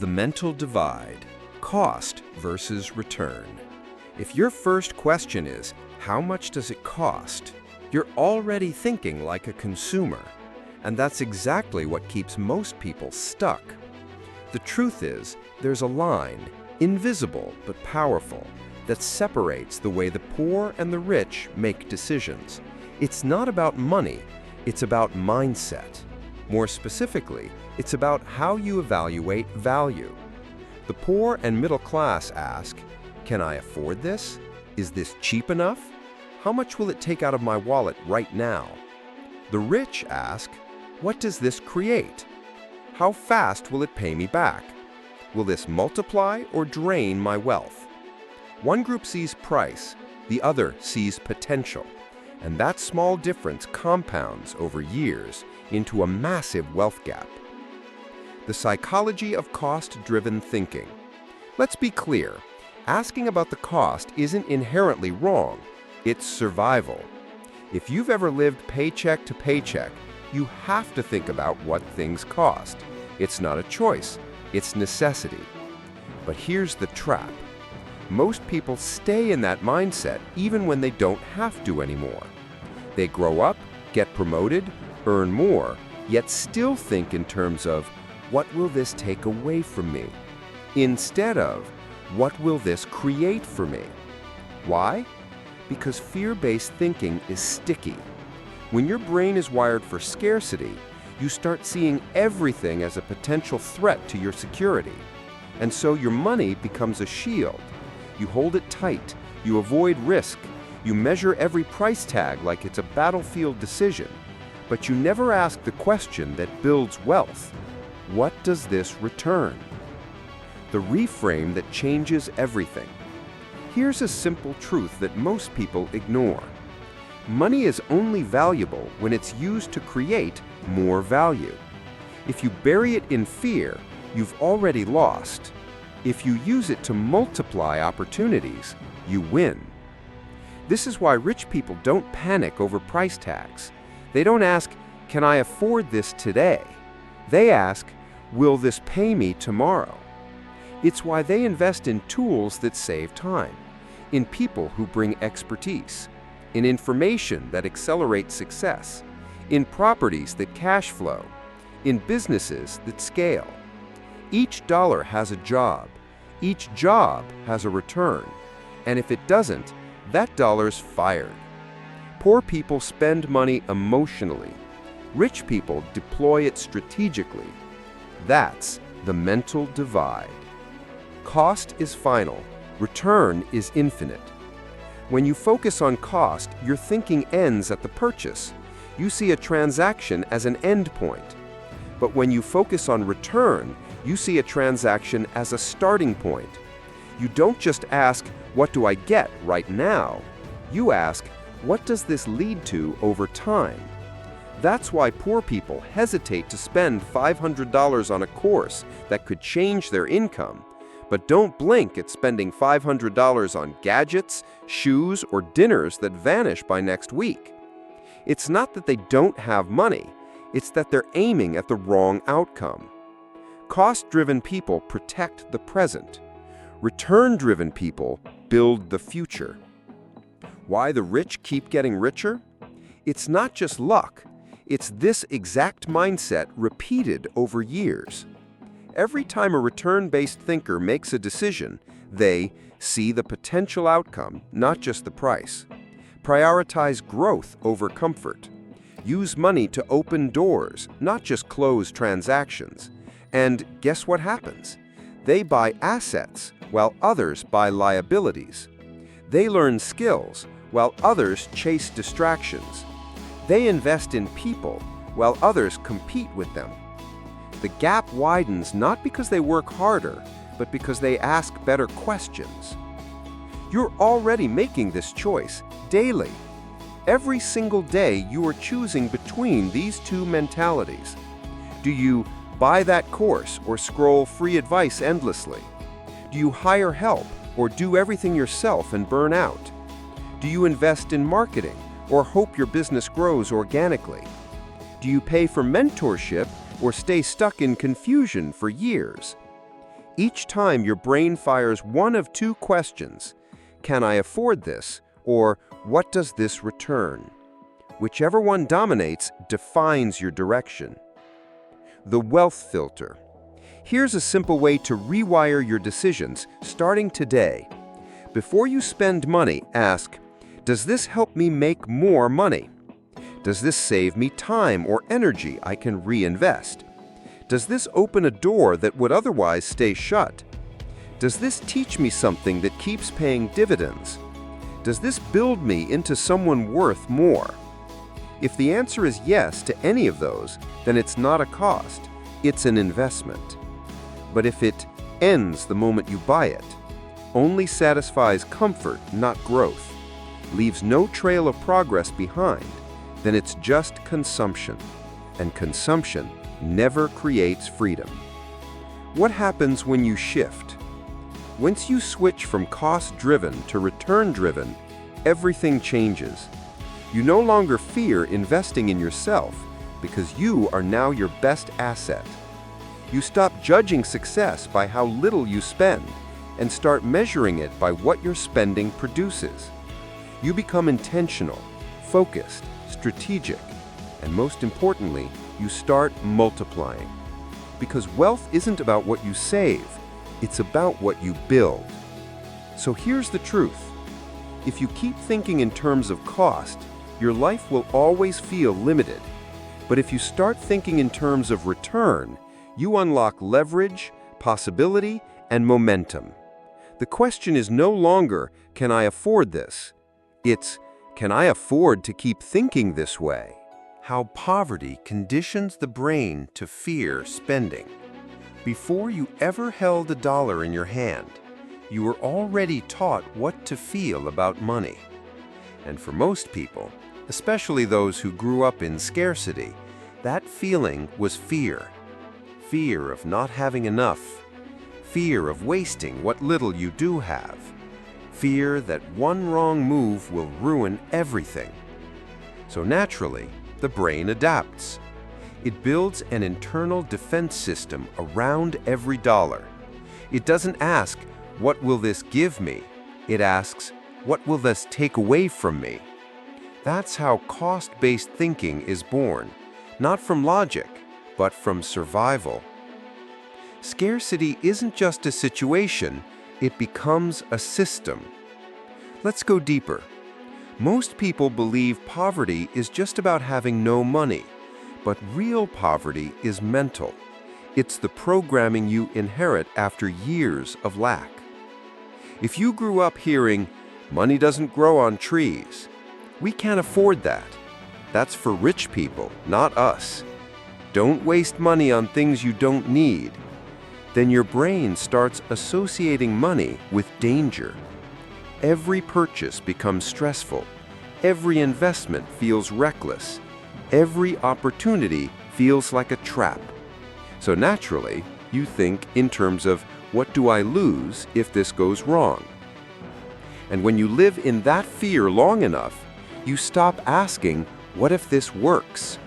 The mental divide, cost versus return. If your first question is, how much does it cost? You're already thinking like a consumer, and that's exactly what keeps most people stuck. The truth is, there's a line, invisible but powerful, that separates the way the poor and the rich make decisions. It's not about money, it's about mindset. More specifically, it's about how you evaluate value. The poor and middle class ask, can I afford this? Is this cheap enough? How much will it take out of my wallet right now? The rich ask, what does this create? How fast will it pay me back? Will this multiply or drain my wealth? One group sees price, the other sees potential, and that small difference compounds over years into a massive wealth gap. The psychology of cost-driven thinking. Let's be clear, asking about the cost isn't inherently wrong, it's survival. If you've ever lived paycheck to paycheck, you have to think about what things cost. It's not a choice, it's necessity. But here's the trap. Most people stay in that mindset even when they don't have to anymore. They grow up, get promoted, earn more, yet still think in terms of, what will this take away from me? Instead of, what will this create for me? Why? Because fear-based thinking is sticky. When your brain is wired for scarcity, you start seeing everything as a potential threat to your security. And so your money becomes a shield. You hold it tight, you avoid risk, you measure every price tag like it's a battlefield decision, but you never ask the question that builds wealth. What does this return? The reframe that changes everything. Here's a simple truth that most people ignore. Money is only valuable when it's used to create more value. If you bury it in fear, you've already lost. If you use it to multiply opportunities, you win. This is why rich people don't panic over price tags. They don't ask, can I afford this today? They ask, will this pay me tomorrow? It's why they invest in tools that save time, in people who bring expertise, in information that accelerates success, in properties that cash flow, in businesses that scale. Each dollar has a job, each job has a return, and if it doesn't, that dollar's fired. Poor people spend money emotionally. Rich people deploy it strategically. That's the mental divide. Cost is final, return is infinite. When you focus on cost, your thinking ends at the purchase. You see a transaction as an end point. But when you focus on return, you see a transaction as a starting point. You don't just ask, what do I get right now? You ask, what does this lead to over time? That's why poor people hesitate to spend $500 on a course that could change their income, but don't blink at spending $500 on gadgets, shoes, or dinners that vanish by next week. It's not that they don't have money, it's that they're aiming at the wrong outcome. Cost-driven people protect the present. Return-driven people build the future. Why the rich keep getting richer? It's not just luck. It's this exact mindset repeated over years. Every time a return-based thinker makes a decision, they see the potential outcome, not just the price. Prioritize growth over comfort. Use money to open doors, not just close transactions. And guess what happens? They buy assets, while others buy liabilities. They learn skills, while others chase distractions. They invest in people, while others compete with them. The gap widens not because they work harder, but because they ask better questions. You're already making this choice daily. Every single day you are choosing between these two mentalities. Do you buy that course or scroll free advice endlessly? Do you hire help or do everything yourself and burn out? Do you invest in marketing or hope your business grows organically? Do you pay for mentorship or stay stuck in confusion for years? Each time your brain fires one of two questions: can I afford this? Or what does this return? Whichever one dominates defines your direction. The wealth filter. Here's a simple way to rewire your decisions starting today. Before you spend money, ask, does this help me make more money? Does this save me time or energy I can reinvest? Does this open a door that would otherwise stay shut? Does this teach me something that keeps paying dividends? Does this build me into someone worth more? If the answer is yes to any of those, then it's not a cost, it's an investment. But if it ends the moment you buy it, only satisfies comfort, not growth, leaves no trail of progress behind, then it's just consumption. And consumption never creates freedom. What happens when you shift? Once you switch from cost-driven to return-driven, everything changes. You no longer fear investing in yourself because you are now your best asset. You stop judging success by how little you spend and start measuring it by what your spending produces. You become intentional, focused, strategic, and most importantly, you start multiplying. Because wealth isn't about what you save, it's about what you build. So here's the truth. If you keep thinking in terms of cost, your life will always feel limited. But if you start thinking in terms of return, you unlock leverage, possibility, and momentum. The question is no longer, can I afford this? It's, can I afford to keep thinking this way? How poverty conditions the brain to fear spending. Before you ever held a dollar in your hand, you were already taught what to feel about money. And for most people, especially those who grew up in scarcity, that feeling was fear. Fear of not having enough. Fear of wasting what little you do have. Fear that one wrong move will ruin everything. So naturally, the brain adapts. It builds an internal defense system around every dollar. It doesn't ask, what will this give me? It asks, what will this take away from me? That's how cost-based thinking is born, not from logic, but from survival. Scarcity isn't just a situation, it becomes a system. Let's go deeper. Most people believe poverty is just about having no money, but real poverty is mental. It's the programming you inherit after years of lack. If you grew up hearing, money doesn't grow on trees, we can't afford that. That's for rich people, not us. Don't waste money on things you don't need. Then your brain starts associating money with danger. Every purchase becomes stressful. Every investment feels reckless. Every opportunity feels like a trap. So naturally, you think in terms of, what do I lose if this goes wrong? And when you live in that fear long enough, you stop asking, what if this works?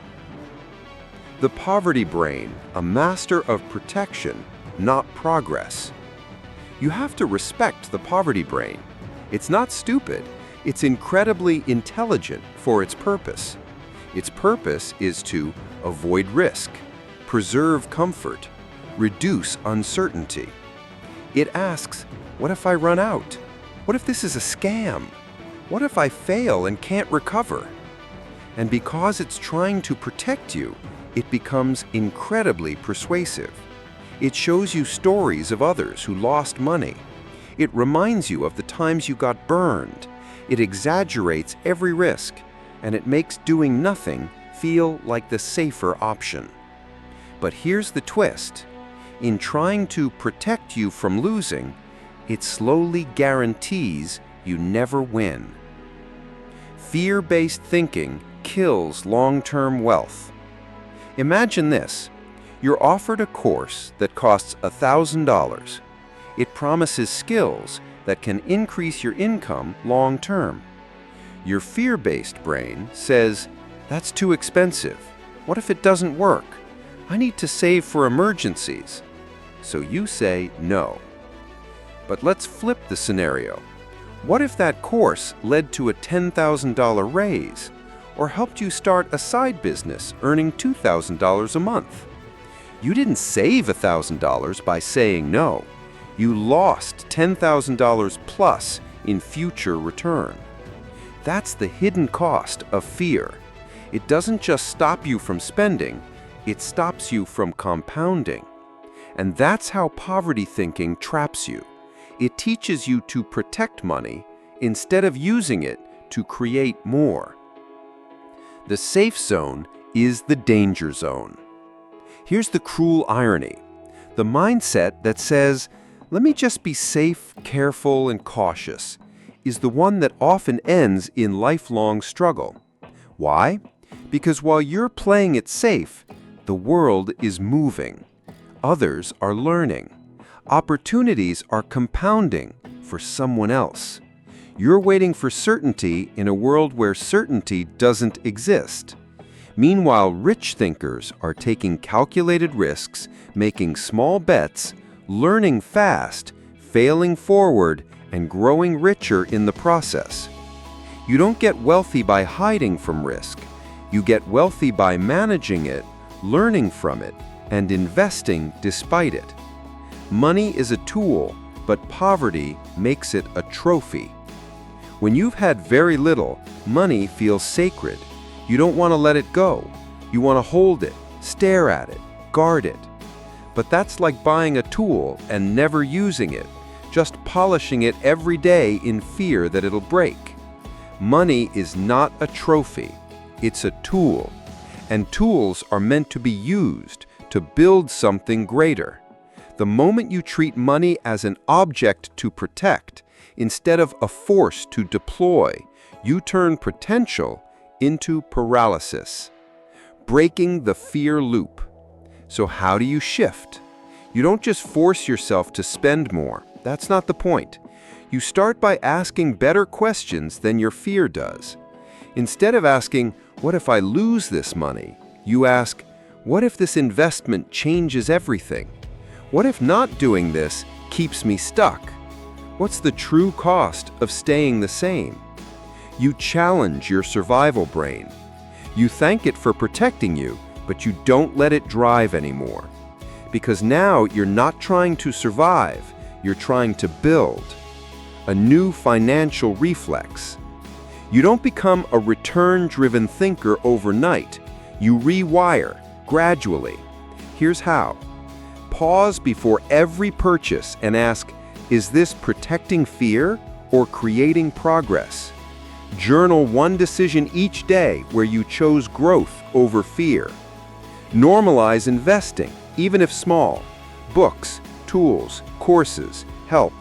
The poverty brain, a master of protection, not progress. You have to respect the poverty brain. It's not stupid, it's incredibly intelligent for its purpose. Its purpose is to avoid risk, preserve comfort, reduce uncertainty. It asks, what if I run out? What if this is a scam? What if I fail and can't recover? And because it's trying to protect you, it becomes incredibly persuasive. It shows you stories of others who lost money. It reminds you of the times you got burned. It exaggerates every risk, and it makes doing nothing feel like the safer option. But here's the twist. In trying to protect you from losing, it slowly guarantees you never win. Fear-based thinking kills long-term wealth. Imagine this. You're offered a course that costs $1,000. It promises skills that can increase your income long-term. Your fear-based brain says, that's too expensive. What if it doesn't work? I need to save for emergencies. so you say no. But let's flip the scenario. What if that course led to a $10,000 raise, or helped you start a side business earning $2,000 a month? You didn't save $1,000 by saying no. You lost $10,000 plus in future return. That's the hidden cost of fear. It doesn't just stop you from spending, it stops you from compounding. And that's how poverty thinking traps you. It teaches you to protect money instead of using it to create more. The safe zone is the danger zone. Here's the cruel irony. The mindset that says, "Let me just be safe, careful, and cautious," is the one that often ends in lifelong struggle. Why? Because while you're playing it safe, the world is moving. Others are learning. Opportunities are compounding for someone else. You're waiting for certainty in a world where certainty doesn't exist. Meanwhile, rich thinkers are taking calculated risks, making small bets, learning fast, failing forward, and growing richer in the process. You don't get wealthy by hiding from risk. You get wealthy by managing it, learning from it, and investing despite it. Money is a tool, but poverty makes it a trophy. When you've had very little, money feels sacred. You don't want to let it go. You want to hold it, stare at it, guard it. But that's like buying a tool and never using it, just polishing it every day in fear that it'll break. Money is not a trophy. It's a tool. And tools are meant to be used to build something greater. The moment you treat money as an object to protect, instead of a force to deploy, you turn potential into paralysis, breaking the fear loop. So how do you shift? You don't just force yourself to spend more. That's not the point. You start by asking better questions than your fear does. Instead of asking, "What if I lose this money?" you ask, "What if this investment changes everything? What if not doing this keeps me stuck? What's the true cost of staying the same?" You challenge your survival brain. You thank it for protecting you, but you don't let it drive anymore. Because now you're not trying to survive, you're trying to build a new financial reflex. You don't become a return-driven thinker overnight. You rewire gradually. Here's how. Pause before every purchase and ask, is this protecting fear or creating progress? Journal one decision each day where you chose growth over fear. Normalize investing, even if small. Books, tools, courses, help.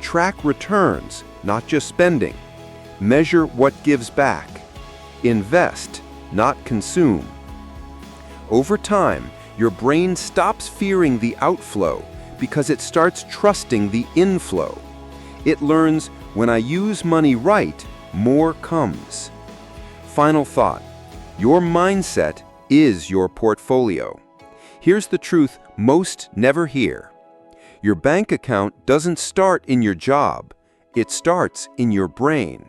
Track returns, not just spending. Measure what gives back. Invest, not consume. Over time, your brain stops fearing the outflow because it starts trusting the inflow. It learns, when I use money right, more comes. Final thought. Your mindset is your portfolio. Here's the truth most never hear. Your bank account doesn't start in your job. It starts in your brain.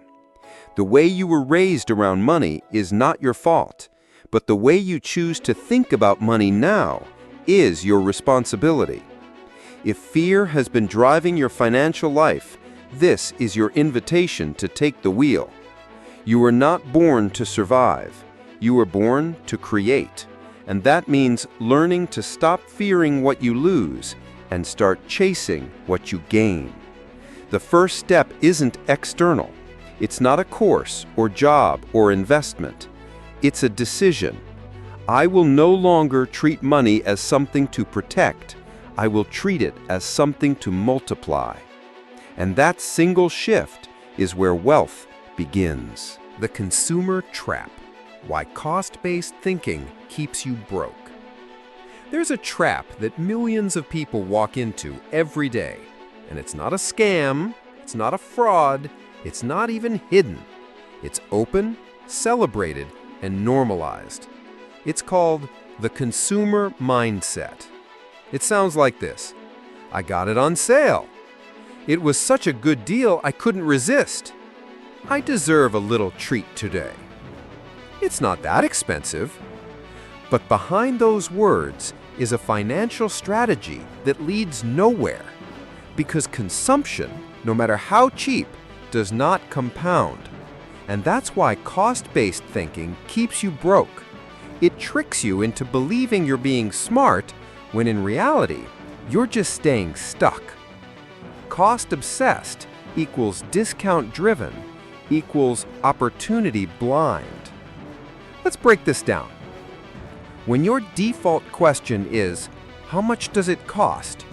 The way you were raised around money is not your fault, but the way you choose to think about money now is your responsibility. If fear has been driving your financial life, this is your invitation to take the wheel. You were not born to survive. You were born to create. And that means learning to stop fearing what you lose and start chasing what you gain. The first step isn't external. It's not a course or job or investment. It's a decision. I will no longer treat money as something to protect. I will treat it as something to multiply. And that single shift is where wealth begins. The consumer trap. Why cost-based thinking keeps you broke. There's a trap that millions of people walk into every day. And it's not a scam, it's not a fraud, it's not even hidden. It's open, celebrated, and normalized. It's called the consumer mindset. It sounds like this. I got it on sale. It was such a good deal I couldn't resist. I deserve a little treat today. It's not that expensive. But behind those words is a financial strategy that leads nowhere. Because consumption, no matter how cheap, does not compound. And that's why cost-based thinking keeps you broke. It tricks you into believing you're being smart when in reality, you're just staying stuck. Cost-obsessed equals discount-driven equals opportunity-blind. Let's break this down. When your default question is, how much does it cost?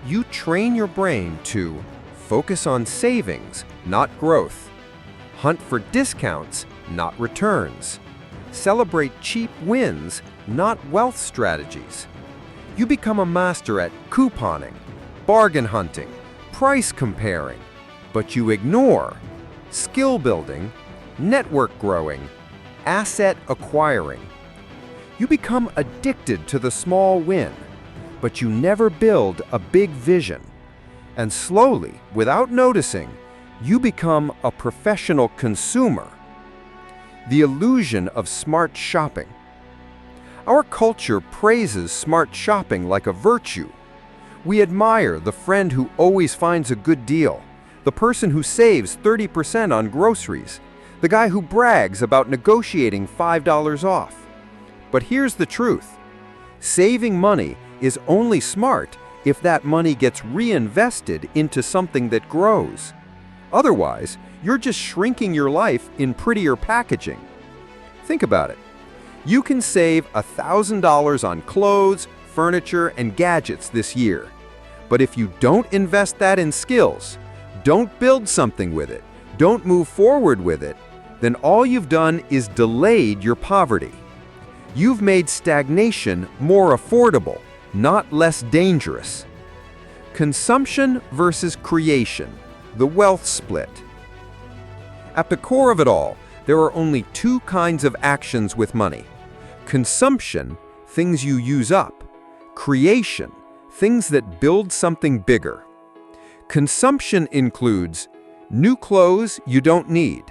You train your brain to focus on savings, not growth. Hunt for discounts, not returns. Celebrate cheap wins, not wealth strategies. You become a master at couponing, bargain hunting, price comparing, but you ignore skill building, network growing, asset acquiring. You become addicted to the small win, but you never build a big vision. And slowly, without noticing, you become a professional consumer. The illusion of smart shopping. Our culture praises smart shopping like a virtue. We admire the friend who always finds a good deal, the person who saves 30% on groceries, the guy who brags about negotiating $5 off. But here's the truth. Saving money is only smart if that money gets reinvested into something that grows. Otherwise, you're just shrinking your life in prettier packaging. Think about it. You can save $1,000 on clothes, furniture, and gadgets this year. But if you don't invest that in skills, don't build something with it, don't move forward with it, then all you've done is delayed your poverty. You've made stagnation more affordable, not less dangerous. Consumption versus creation, the wealth split. At the core of it all, there are only two kinds of actions with money. Consumption, things you use up. Creation, things that build something bigger. Consumption includes new clothes you don't need,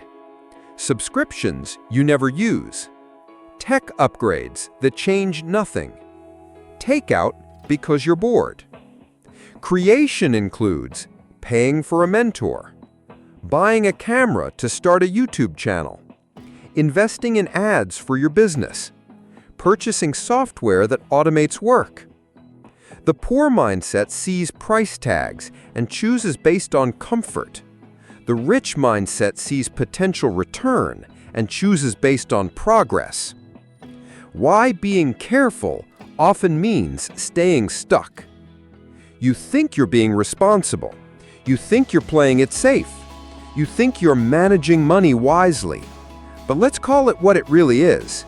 subscriptions you never use, tech upgrades that change nothing, takeout because you're bored. Creation includes paying for a mentor, buying a camera to start a YouTube channel, investing in ads for your business, purchasing software that automates work. The poor mindset sees price tags and chooses based on comfort. The rich mindset sees potential return and chooses based on progress. Why being careful often means staying stuck. You think you're being responsible. You think you're playing it safe. You think you're managing money wisely. But let's call it what it really is.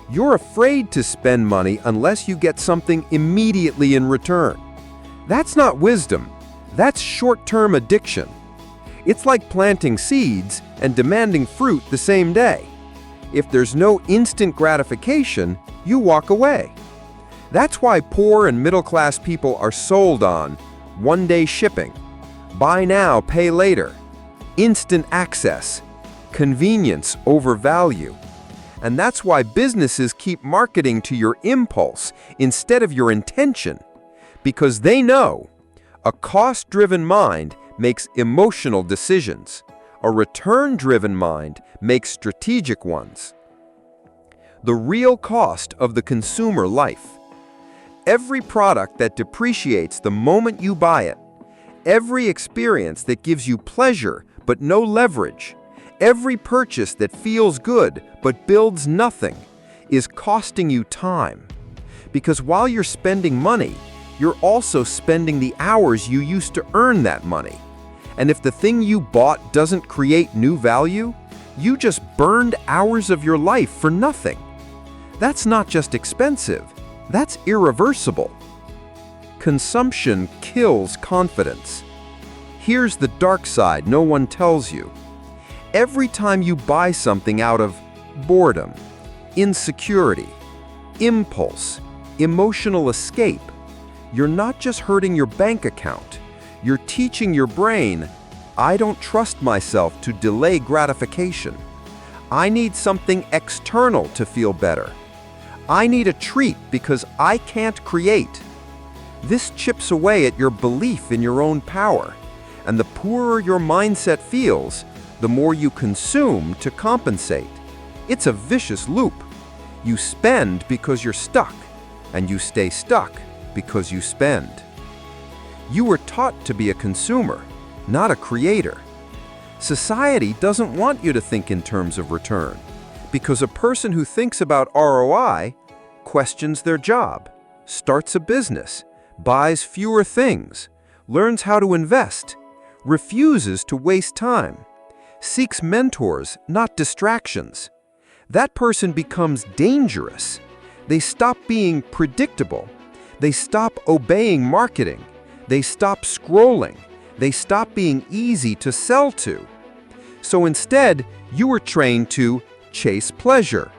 You're afraid to spend money unless you get something immediately in return. That's not wisdom. That's short-term addiction. It's like planting seeds and demanding fruit the same day. If there's no instant gratification, you walk away. That's why poor and middle-class people are sold on one-day shipping, buy now, pay later, instant access, convenience over value. And that's why businesses keep marketing to your impulse instead of your intention, because they know a cost-driven mind makes emotional decisions. A return-driven mind makes strategic ones. The real cost of the consumer life. Every product that depreciates the moment you buy it, every experience that gives you pleasure but no leverage, every purchase that feels good but builds nothing, is costing you time. Because while you're spending money, you're also spending the hours you used to earn that money. And if the thing you bought doesn't create new value, you just burned hours of your life for nothing. That's not just expensive, that's irreversible. Consumption kills confidence. Here's the dark side no one tells you. Every time you buy something out of boredom, insecurity, impulse, emotional escape, You're not just hurting your bank account. You're teaching your brain, I don't trust myself to delay gratification. I need something external to feel better. I need a treat because I can't create. This chips away at your belief in your own power, and the poorer your mindset feels, the more you consume to compensate. It's a vicious loop. You spend because you're stuck, and you stay stuck because you spend. You were taught to be a consumer, not a creator. Society doesn't want you to think in terms of return, because a person who thinks about ROI questions their job, starts a business, buys fewer things, learns how to invest, refuses to waste time, seeks mentors, not distractions. That person becomes dangerous. They stop being predictable. They stop obeying marketing. They stop scrolling. They stop being easy to sell to. So instead, you were trained to chase pleasure,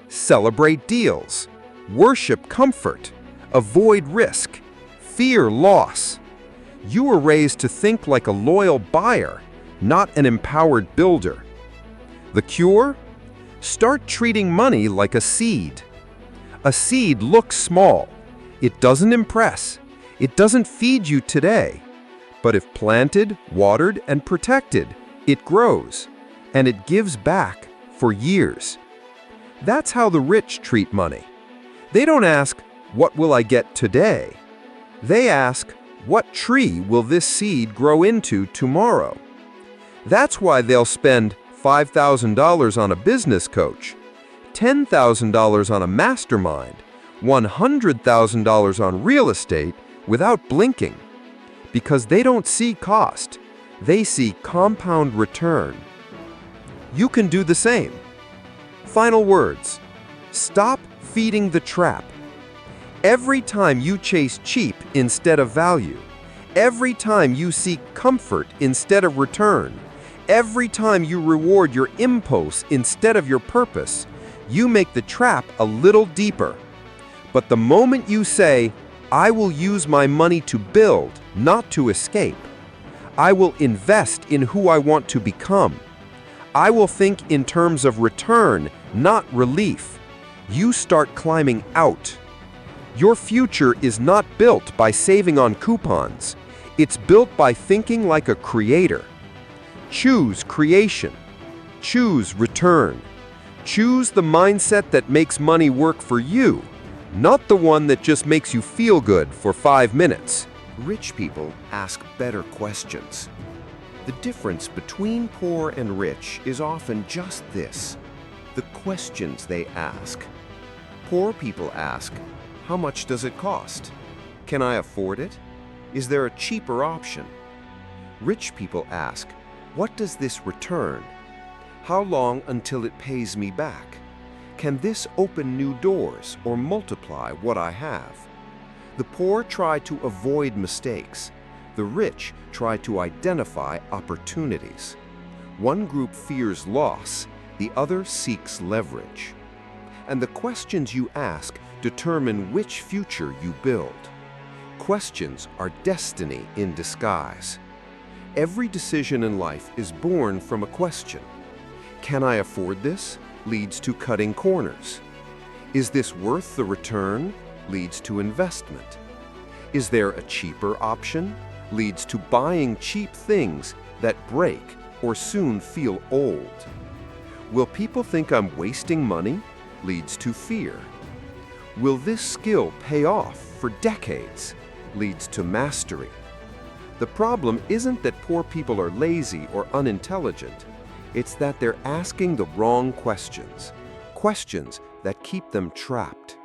celebrate deals, worship comfort, avoid risk, fear loss. You were raised to think like a loyal buyer, not an empowered builder. The cure? Start treating money like a seed. A seed looks small. It doesn't impress. It doesn't feed you today. But if planted, watered, and protected, it grows, and it gives back for years. That's how the rich treat money. They don't ask, what will I get today? They ask, what tree will this seed grow into tomorrow? That's why they'll spend $5,000 on a business coach, $10,000 on a mastermind, $100,000 on real estate without blinking. Because they don't see cost, they see compound return. You can do the same. Final words. Stop feeding the trap. Every time you chase cheap instead of value, every time you seek comfort instead of return, every time you reward your impulse instead of your purpose, you make the trap a little deeper. But the moment you say, I will use my money to build, not to escape. I will invest in who I want to become. I will think in terms of return, not relief. You start climbing out. Your future is not built by saving on coupons. It's built by thinking like a creator. Choose creation. Choose return. Choose the mindset that makes money work for you, not the one that just makes you feel good for 5 minutes. Rich people ask better questions. The difference between poor and rich is often just this: the questions they ask. Poor people ask, how much does it cost? Can I afford it? Is there a cheaper option? Rich people ask, what does this return? How long until it pays me back? Can this open new doors or multiply what I have? The poor try to avoid mistakes. The rich try to identify opportunities. One group fears loss, the other seeks leverage. And the questions you ask determine which future you build. Questions are destiny in disguise. Every decision in life is born from a question. Can I afford this? Leads to cutting corners. Is this worth the return? Leads to investment. Is there a cheaper option? Leads to buying cheap things that break or soon feel old. Will people think I'm wasting money? Leads to fear. Will this skill pay off for decades? Leads to mastery. The problem isn't that poor people are lazy or unintelligent. It's that they're asking the wrong questions. Questions that keep them trapped.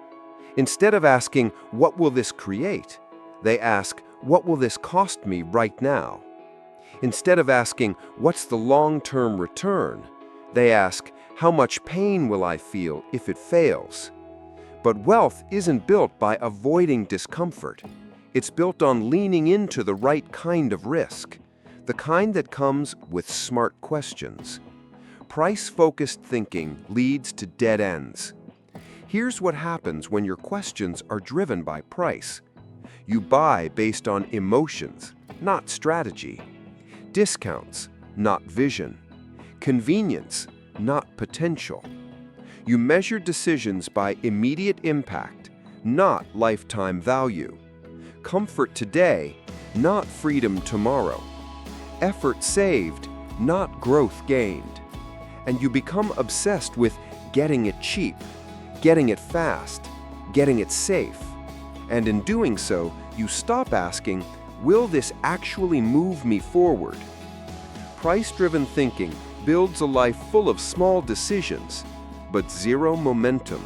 Instead of asking, what will this create? They ask, what will this cost me right now? Instead of asking, what's the long-term return? They ask, how much pain will I feel if it fails? But wealth isn't built by avoiding discomfort. It's built on leaning into the right kind of risk, the kind that comes with smart questions. Price-focused thinking leads to dead ends. Here's what happens when your questions are driven by price. You buy based on emotions, not strategy. Discounts, not vision. Convenience, not potential. You measure decisions by immediate impact, not lifetime value. Comfort today, not freedom tomorrow. Effort saved, not growth gained. And you become obsessed with getting it cheap, getting it fast, getting it safe. And in doing so, you stop asking, will this actually move me forward? Price-driven thinking builds a life full of small decisions, but zero momentum.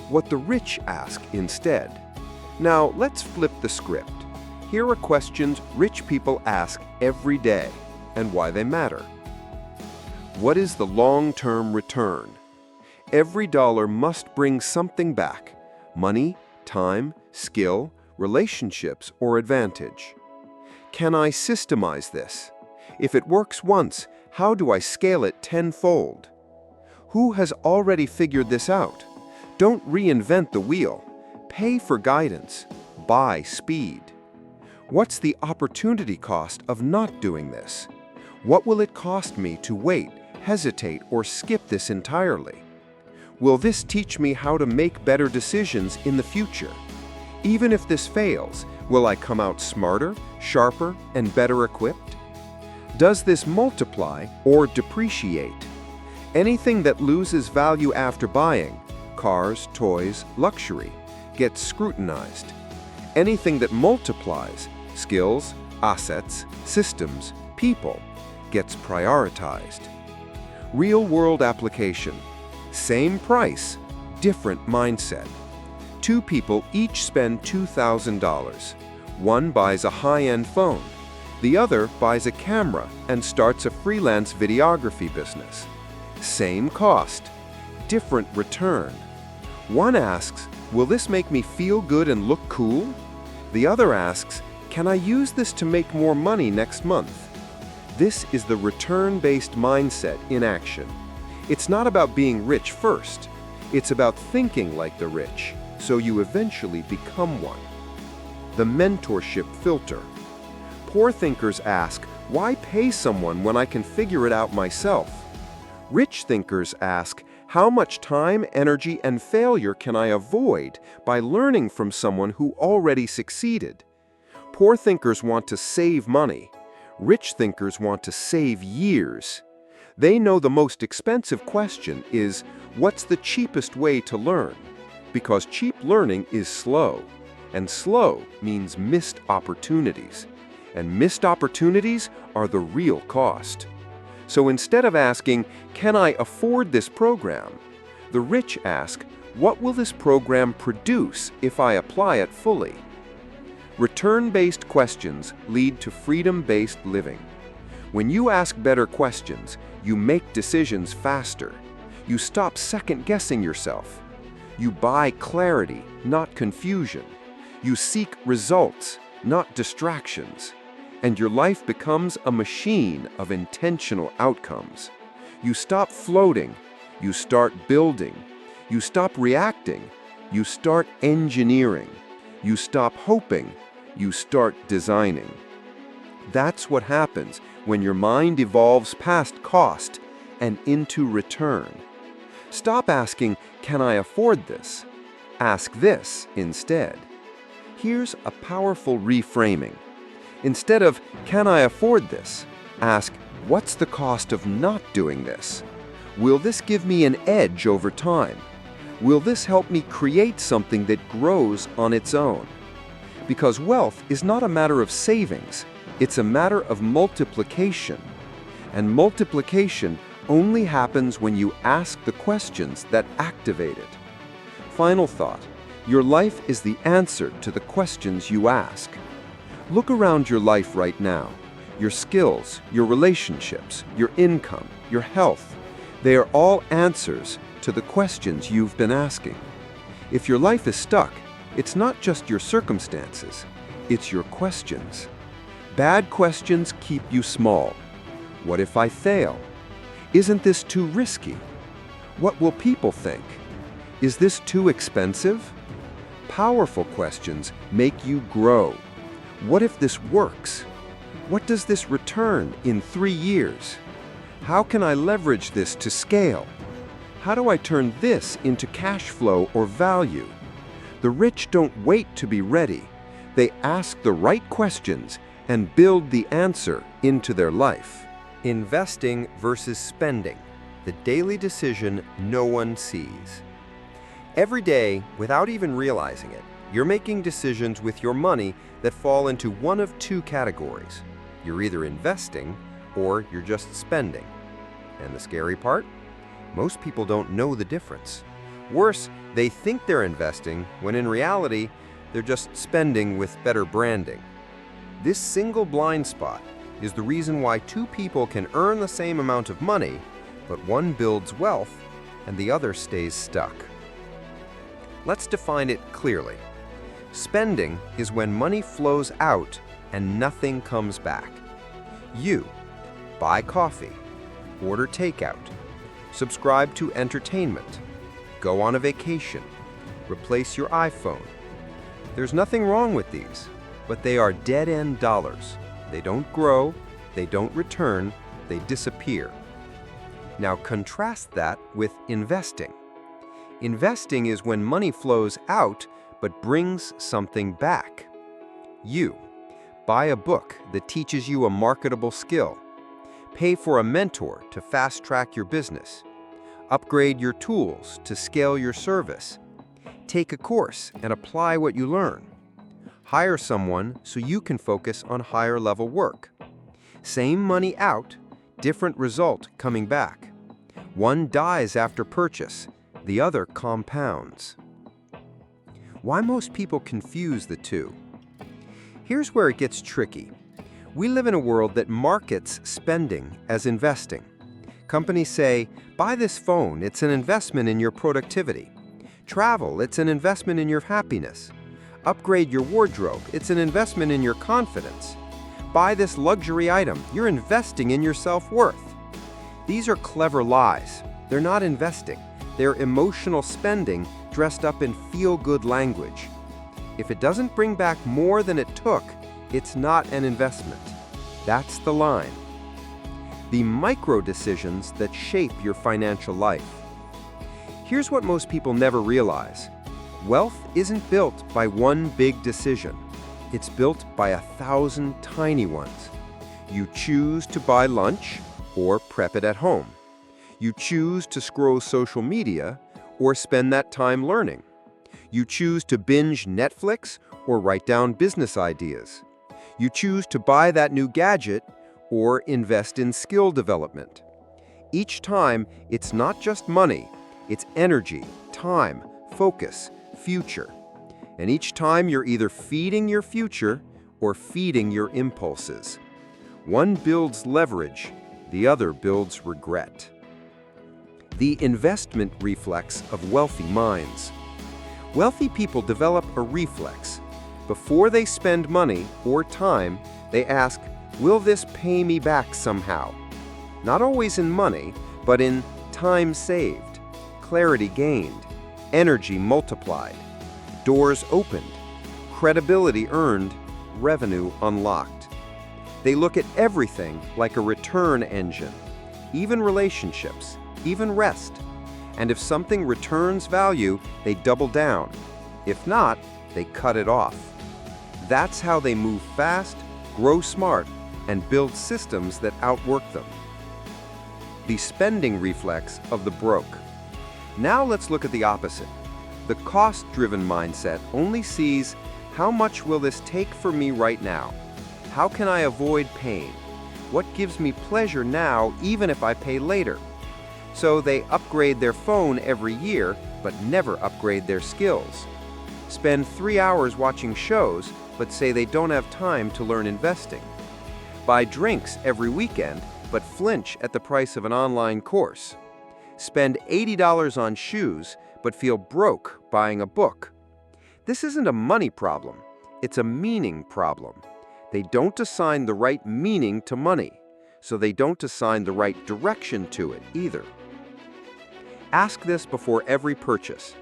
What the rich ask instead. Now, let's flip the script. Here are questions rich people ask every day and why they matter. What is the long-term return? Every dollar must bring something back: money, time, skill, relationships, or advantage. Can I systemize this? If it works once, how do I scale it tenfold? Who has already figured this out? Don't reinvent the wheel. Pay for guidance. Buy speed. What's the opportunity cost of not doing this? What will it cost me to wait, hesitate, or skip this entirely? Will this teach me how to make better decisions in the future? Even if this fails, will I come out smarter, sharper, and better equipped? Does this multiply or depreciate? Anything that loses value after buying, cars, toys, luxury, gets scrutinized. Anything that multiplies, skills, assets, systems, people, gets prioritized. Real-world application. Same price, different mindset. Two people each spend $2,000. One buys a high-end phone. The other buys a camera and starts a freelance videography business. Same cost, different return. One asks, will this make me feel good and look cool? The other asks, can I use this to make more money next month? This is the return-based mindset in action. It's not about being rich first. It's about thinking like the rich, so you eventually become one. The mentorship filter. Poor thinkers ask, why pay someone when I can figure it out myself? Rich thinkers ask, how much time, energy, and failure can I avoid by learning from someone who already succeeded? Poor thinkers want to save money. Rich thinkers want to save years. They know the most expensive question is, what's the cheapest way to learn? Because cheap learning is slow, and slow means missed opportunities. And missed opportunities are the real cost. So instead of asking, can I afford this program? The rich ask, what will this program produce if I apply it fully? Return-based questions lead to freedom-based living. When you ask better questions, you make decisions faster. You stop second-guessing yourself. You buy clarity, not confusion. You seek results, not distractions. And your life becomes a machine of intentional outcomes. You stop floating. You start building. You stop reacting. You start engineering. You stop hoping. You start designing. That's what happens when your mind evolves past cost and into return. Stop asking, can I afford this? Ask this instead. Here's a powerful reframing. Instead of, can I afford this? Ask, what's the cost of not doing this? Will this give me an edge over time? Will this help me create something that grows on its own? Because wealth is not a matter of savings, it's a matter of multiplication. And multiplication only happens when you ask the questions that activate it. Final thought, your life is the answer to the questions you ask. Look around your life right now. Your skills, your relationships, your income, your health, they are all answers to the questions you've been asking. If your life is stuck, it's not just your circumstances, it's your questions. Bad questions keep you small. What if I fail? Isn't this too risky? What will people think? Is this too expensive? Powerful questions make you grow. What if this works? What does this return in 3 years? How can I leverage this to scale? How do I turn this into cash flow or value? The rich don't wait to be ready. They ask the right questions and build the answer into their life. Investing versus spending, the daily decision no one sees. Every day, without even realizing it, you're making decisions with your money that fall into one of two categories. You're either investing or you're just spending. And the scary part? Most people don't know the difference. Worse, they think they're investing when in reality, they're just spending with better branding. This single blind spot is the reason why two people can earn the same amount of money, but one builds wealth and the other stays stuck. Let's define it clearly. Spending is when money flows out and nothing comes back. You buy coffee, order takeout, subscribe to entertainment, go on a vacation, replace your iPhone. There's nothing wrong with these, but they are dead-end dollars. They don't grow, they don't return, they disappear. Now contrast that with investing. Investing is when money flows out but brings something back. You buy a book that teaches you a marketable skill, pay for a mentor to fast-track your business, upgrade your tools to scale your service, take a course and apply what you learn, hire someone so you can focus on higher-level work. Same money out, different result coming back. One dies after purchase, the other compounds. Why most people confuse the two? Here's where it gets tricky. We live in a world that markets spending as investing. Companies say, buy this phone, it's an investment in your productivity. Travel, it's an investment in your happiness. Upgrade your wardrobe, it's an investment in your confidence. Buy this luxury item, you're investing in your self-worth. These are clever lies. They're not investing. They're emotional spending dressed up in feel-good language. If it doesn't bring back more than it took, it's not an investment. That's the line. The micro decisions that shape your financial life. Here's what most people never realize. Wealth isn't built by one big decision. It's built by 1,000 tiny ones. You choose to buy lunch or prep it at home. You choose to scroll social media or spend that time learning. You choose to binge Netflix or write down business ideas. You choose to buy that new gadget or invest in skill development. Each time, it's not just money, it's energy, time, focus, future. And each time you're either feeding your future or feeding your impulses. One builds leverage, the other builds regret. The investment reflex of wealthy minds. Wealthy people develop a reflex. Before they spend money or time, they ask, will this pay me back somehow? Not always in money, but in time saved, clarity gained, energy multiplied, doors opened, credibility earned, revenue unlocked. They look at everything like a return engine, even relationships, even rest. And if something returns value, they double down. If not, they cut it off. That's how they move fast, grow smart, and build systems that outwork them. The spending reflex of the broke. Now let's look at the opposite. The cost-driven mindset only sees, how much will this take for me right now? How can I avoid pain? What gives me pleasure now, even if I pay later? So they upgrade their phone every year, but never upgrade their skills. Spend 3 hours watching shows, but say they don't have time to learn investing. Buy drinks every weekend, but flinch at the price of an online course. Spend $80 on shoes, but feel broke buying a book. This isn't a money problem, it's a meaning problem. They don't assign the right meaning to money, so they don't assign the right direction to it either. Ask this before every purchase.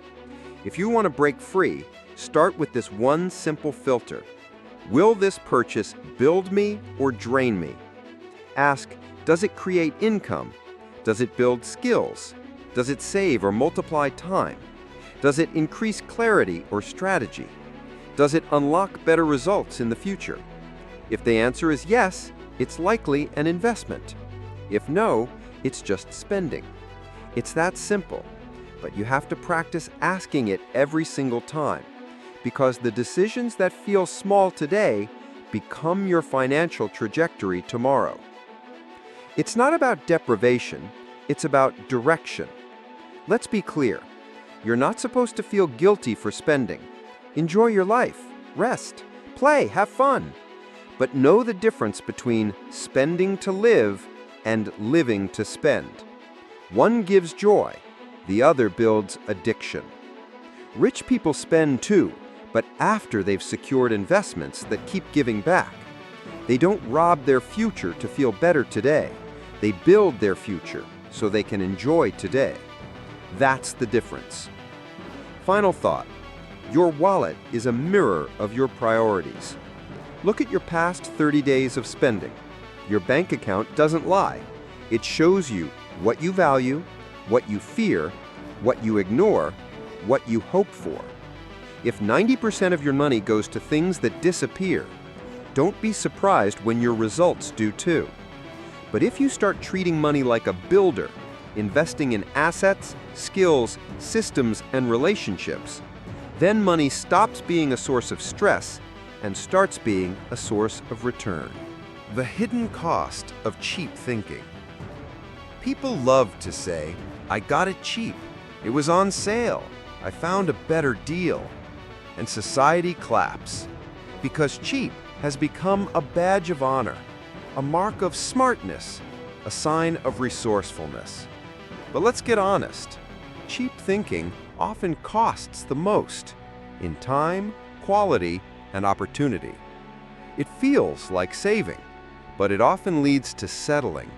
If you want to break free, Start with this one simple filter. Will this purchase build me or drain me? Ask, does it create income? Does it build skills? Does it save or multiply time? Does it increase clarity or strategy? Does it unlock better results in the future? If the answer is yes, it's likely an investment. If no, it's just spending. It's that simple, but you have to practice asking it every single time, because the decisions that feel small today become your financial trajectory tomorrow. It's not about deprivation, it's about direction. Let's be clear. You're not supposed to feel guilty for spending. Enjoy your life, rest, play, have fun. But know the difference between spending to live and living to spend. One gives joy, the other builds addiction. Rich people spend too, but after they've secured investments that keep giving back. They don't rob their future to feel better today. They build their future so they can enjoy today. That's the difference. Final thought. Your wallet is a mirror of your priorities. Look at your past 30 days of spending. Your bank account doesn't lie. It shows you what you value, what you fear, what you ignore, what you hope for. If 90% of your money goes to things that disappear, don't be surprised when your results do too. But if you start treating money like a builder, investing in assets, skills, systems, and relationships, then money stops being a source of stress and starts being a source of return. The hidden cost of cheap thinking. People love to say, I got it cheap. It was on sale. I found a better deal. And society claps, because cheap has become a badge of honor, a mark of smartness, a sign of resourcefulness. But let's get honest. Cheap thinking often costs the most in time, quality, and opportunity. It feels like saving, but it often leads to settling,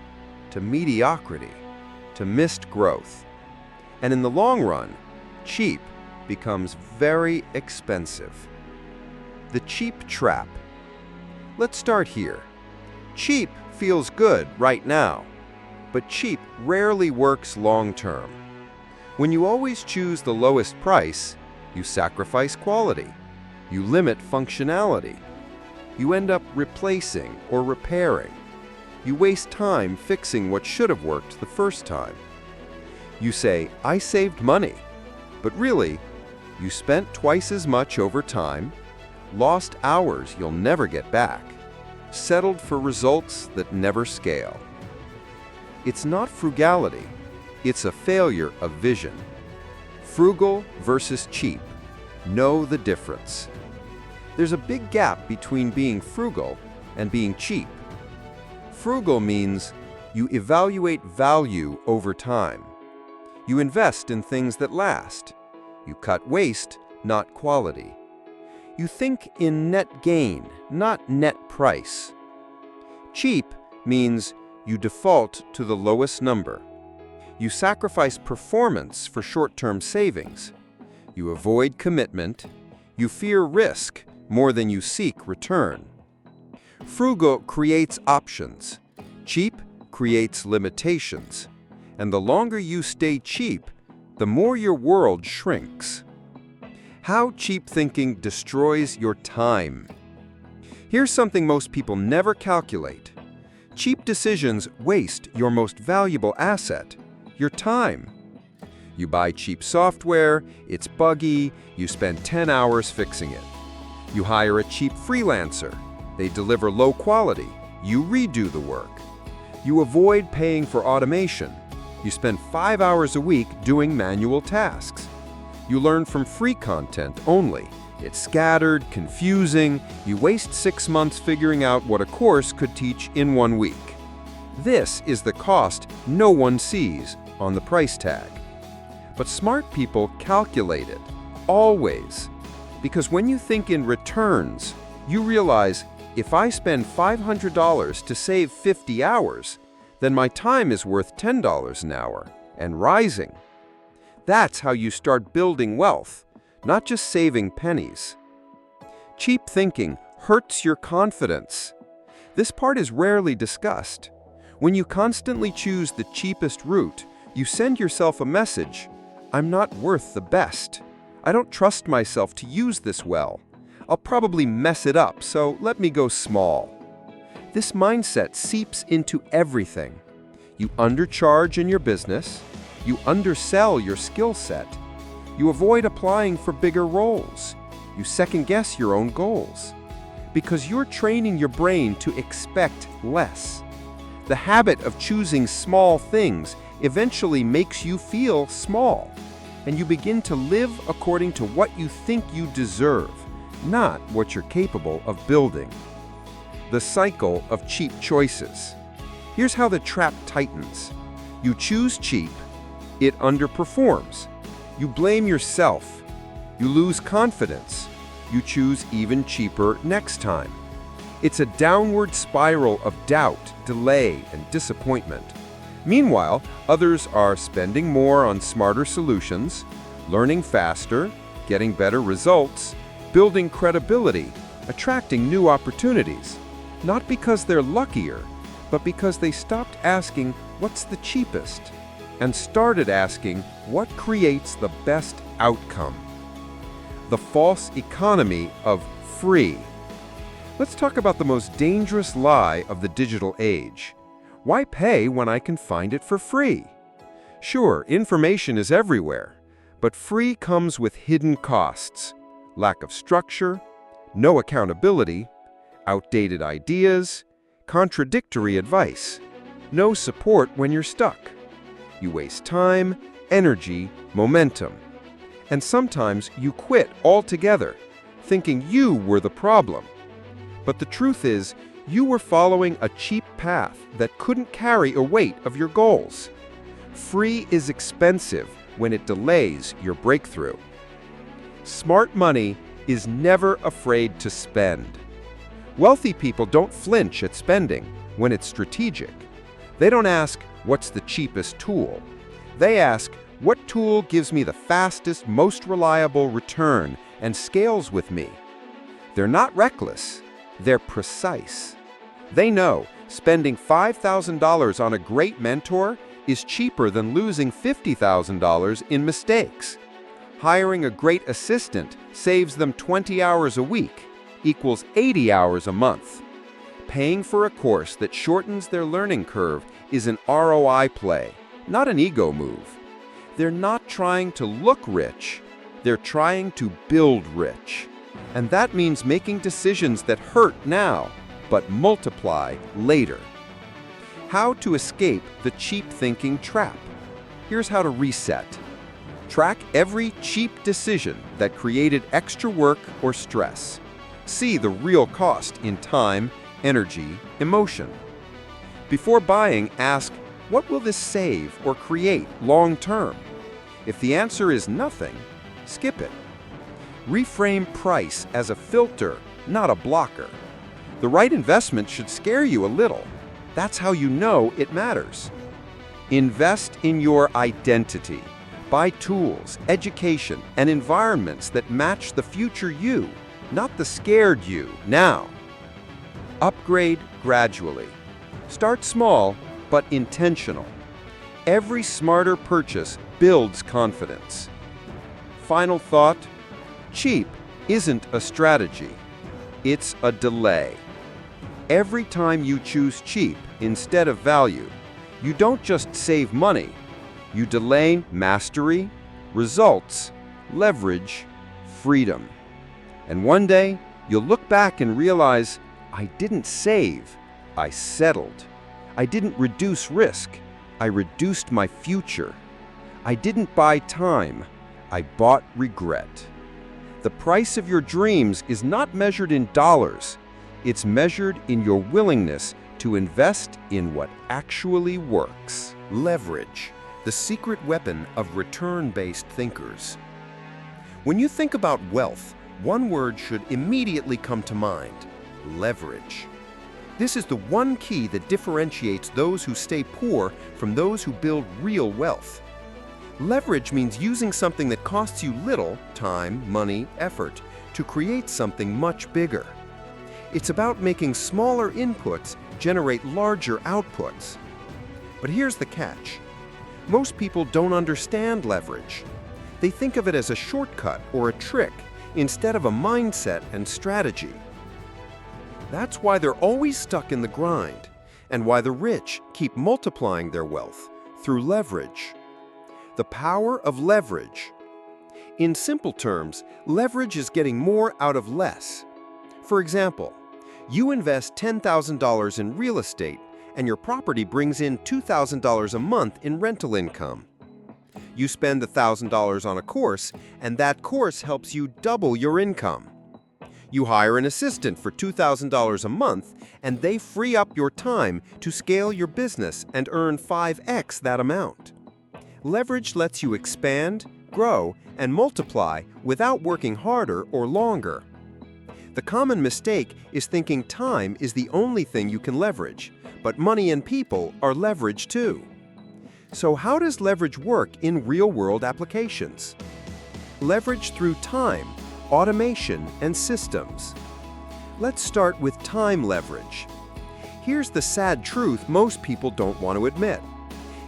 to mediocrity, to missed growth. And in the long run, cheap becomes very expensive. The cheap trap. Let's start here. Cheap feels good right now, but cheap rarely works long-term. When you always choose the lowest price, you sacrifice quality. You limit functionality. You end up replacing or repairing. You waste time fixing what should have worked the first time. You say, I saved money, but really, you spent twice as much over time, lost hours you'll never get back, settled for results that never scale. It's not frugality, it's a failure of vision. Frugal versus cheap. Know the difference. There's a big gap between being frugal and being cheap. Frugal means you evaluate value over time. You invest in things that last. You cut waste, not quality. You think in net gain, not net price. Cheap means you default to the lowest number. You sacrifice performance for short-term savings. You avoid commitment. You fear risk more than you seek return. Frugal creates options. Cheap creates limitations. And the longer you stay cheap, the more your world shrinks. How cheap thinking destroys your time. Here's something most people never calculate. Cheap decisions waste your most valuable asset, your time. You buy cheap software, it's buggy, you spend 10 hours fixing it. You hire a cheap freelancer, they deliver low quality, you redo the work. You avoid paying for automation. You spend 5 hours a week doing manual tasks. You learn from free content only. It's scattered, confusing. You waste 6 months figuring out what a course could teach in 1 week. This is the cost no one sees on the price tag. But smart people calculate it, always. Because when you think in returns, you realize if I spend $500 to save 50 hours, then my time is worth $10 an hour and rising. That's how you start building wealth, not just saving pennies. Cheap thinking hurts your confidence. This part is rarely discussed. When you constantly choose the cheapest route, you send yourself a message: I'm not worth the best. I don't trust myself to use this well. I'll probably mess it up, so let me go small. This mindset seeps into everything. You undercharge in your business. You undersell your skill set. You avoid applying for bigger roles. You second-guess your own goals. Because you're training your brain to expect less. The habit of choosing small things eventually makes you feel small, and you begin to live according to what you think you deserve, not what you're capable of building. The cycle of cheap choices. Here's how the trap tightens. You choose cheap, it underperforms. You blame yourself. You lose confidence. You choose even cheaper next time. It's a downward spiral of doubt, delay, and disappointment. Meanwhile, others are spending more on smarter solutions, learning faster, getting better results, building credibility, attracting new opportunities. Not because they're luckier, but because they stopped asking, what's the cheapest? And started asking, what creates the best outcome? The false economy of free. Let's talk about the most dangerous lie of the digital age. Why pay when I can find it for free? Sure, information is everywhere, but free comes with hidden costs. Lack of structure, no accountability, outdated ideas, contradictory advice, no support when you're stuck. You waste time, energy, momentum. And sometimes you quit altogether, thinking you were the problem. But the truth is, you were following a cheap path that couldn't carry a weight of your goals. Free is expensive when it delays your breakthrough. Smart money is never afraid to spend. Wealthy people don't flinch at spending when it's strategic. They don't ask, what's the cheapest tool? They ask, what tool gives me the fastest, most reliable return and scales with me? They're not reckless. They're precise. They know spending $5,000 on a great mentor is cheaper than losing $50,000 in mistakes. Hiring a great assistant saves them 20 hours a week, equals 80 hours a month. Paying for a course that shortens their learning curve is an ROI play, not an ego move. They're not trying to look rich. They're trying to build rich. And that means making decisions that hurt now, but multiply later. How to escape the cheap thinking trap. Here's how to reset. Track every cheap decision that created extra work or stress. See the real cost in time, energy, emotion. Before buying, ask, what will this save or create long term? If the answer is nothing, skip it. Reframe price as a filter, not a blocker. The right investment should scare you a little. That's how you know it matters. Invest in your identity. Buy tools, education, and environments that match the future you, not the scared you now. Upgrade gradually. Start small, but intentional. Every smarter purchase builds confidence. Final thought, cheap isn't a strategy. It's a delay. Every time you choose cheap instead of value, you don't just save money, you delay mastery, results, leverage, freedom. And one day, you'll look back and realize, I didn't save, I settled. I didn't reduce risk, I reduced my future. I didn't buy time, I bought regret. The price of your dreams is not measured in dollars. It's measured in your willingness to invest in what actually works. Leverage, the secret weapon of return-based thinkers. When you think about wealth, one word should immediately come to mind: leverage. This is the one key that differentiates those who stay poor from those who build real wealth. Leverage means using something that costs you little time, money, effort to create something much bigger. It's about making smaller inputs generate larger outputs. But here's the catch. Most people don't understand leverage. They think of it as a shortcut or a trick instead of a mindset and strategy. That's why they're always stuck in the grind, and why the rich keep multiplying their wealth through leverage. The power of leverage. In simple terms, leverage is getting more out of less. For example, you invest $10,000 in real estate and your property brings in $2,000 a month in rental income. You spend $1,000 on a course, and that course helps you double your income. You hire an assistant for $2,000 a month, and they free up your time to scale your business and earn 5x that amount. Leverage lets you expand, grow, and multiply without working harder or longer. The common mistake is thinking time is the only thing you can leverage, but money and people are leverage too. So how does leverage work in real-world applications? Leverage through time, automation, and systems. Let's start with time leverage. Here's the sad truth most people don't want to admit.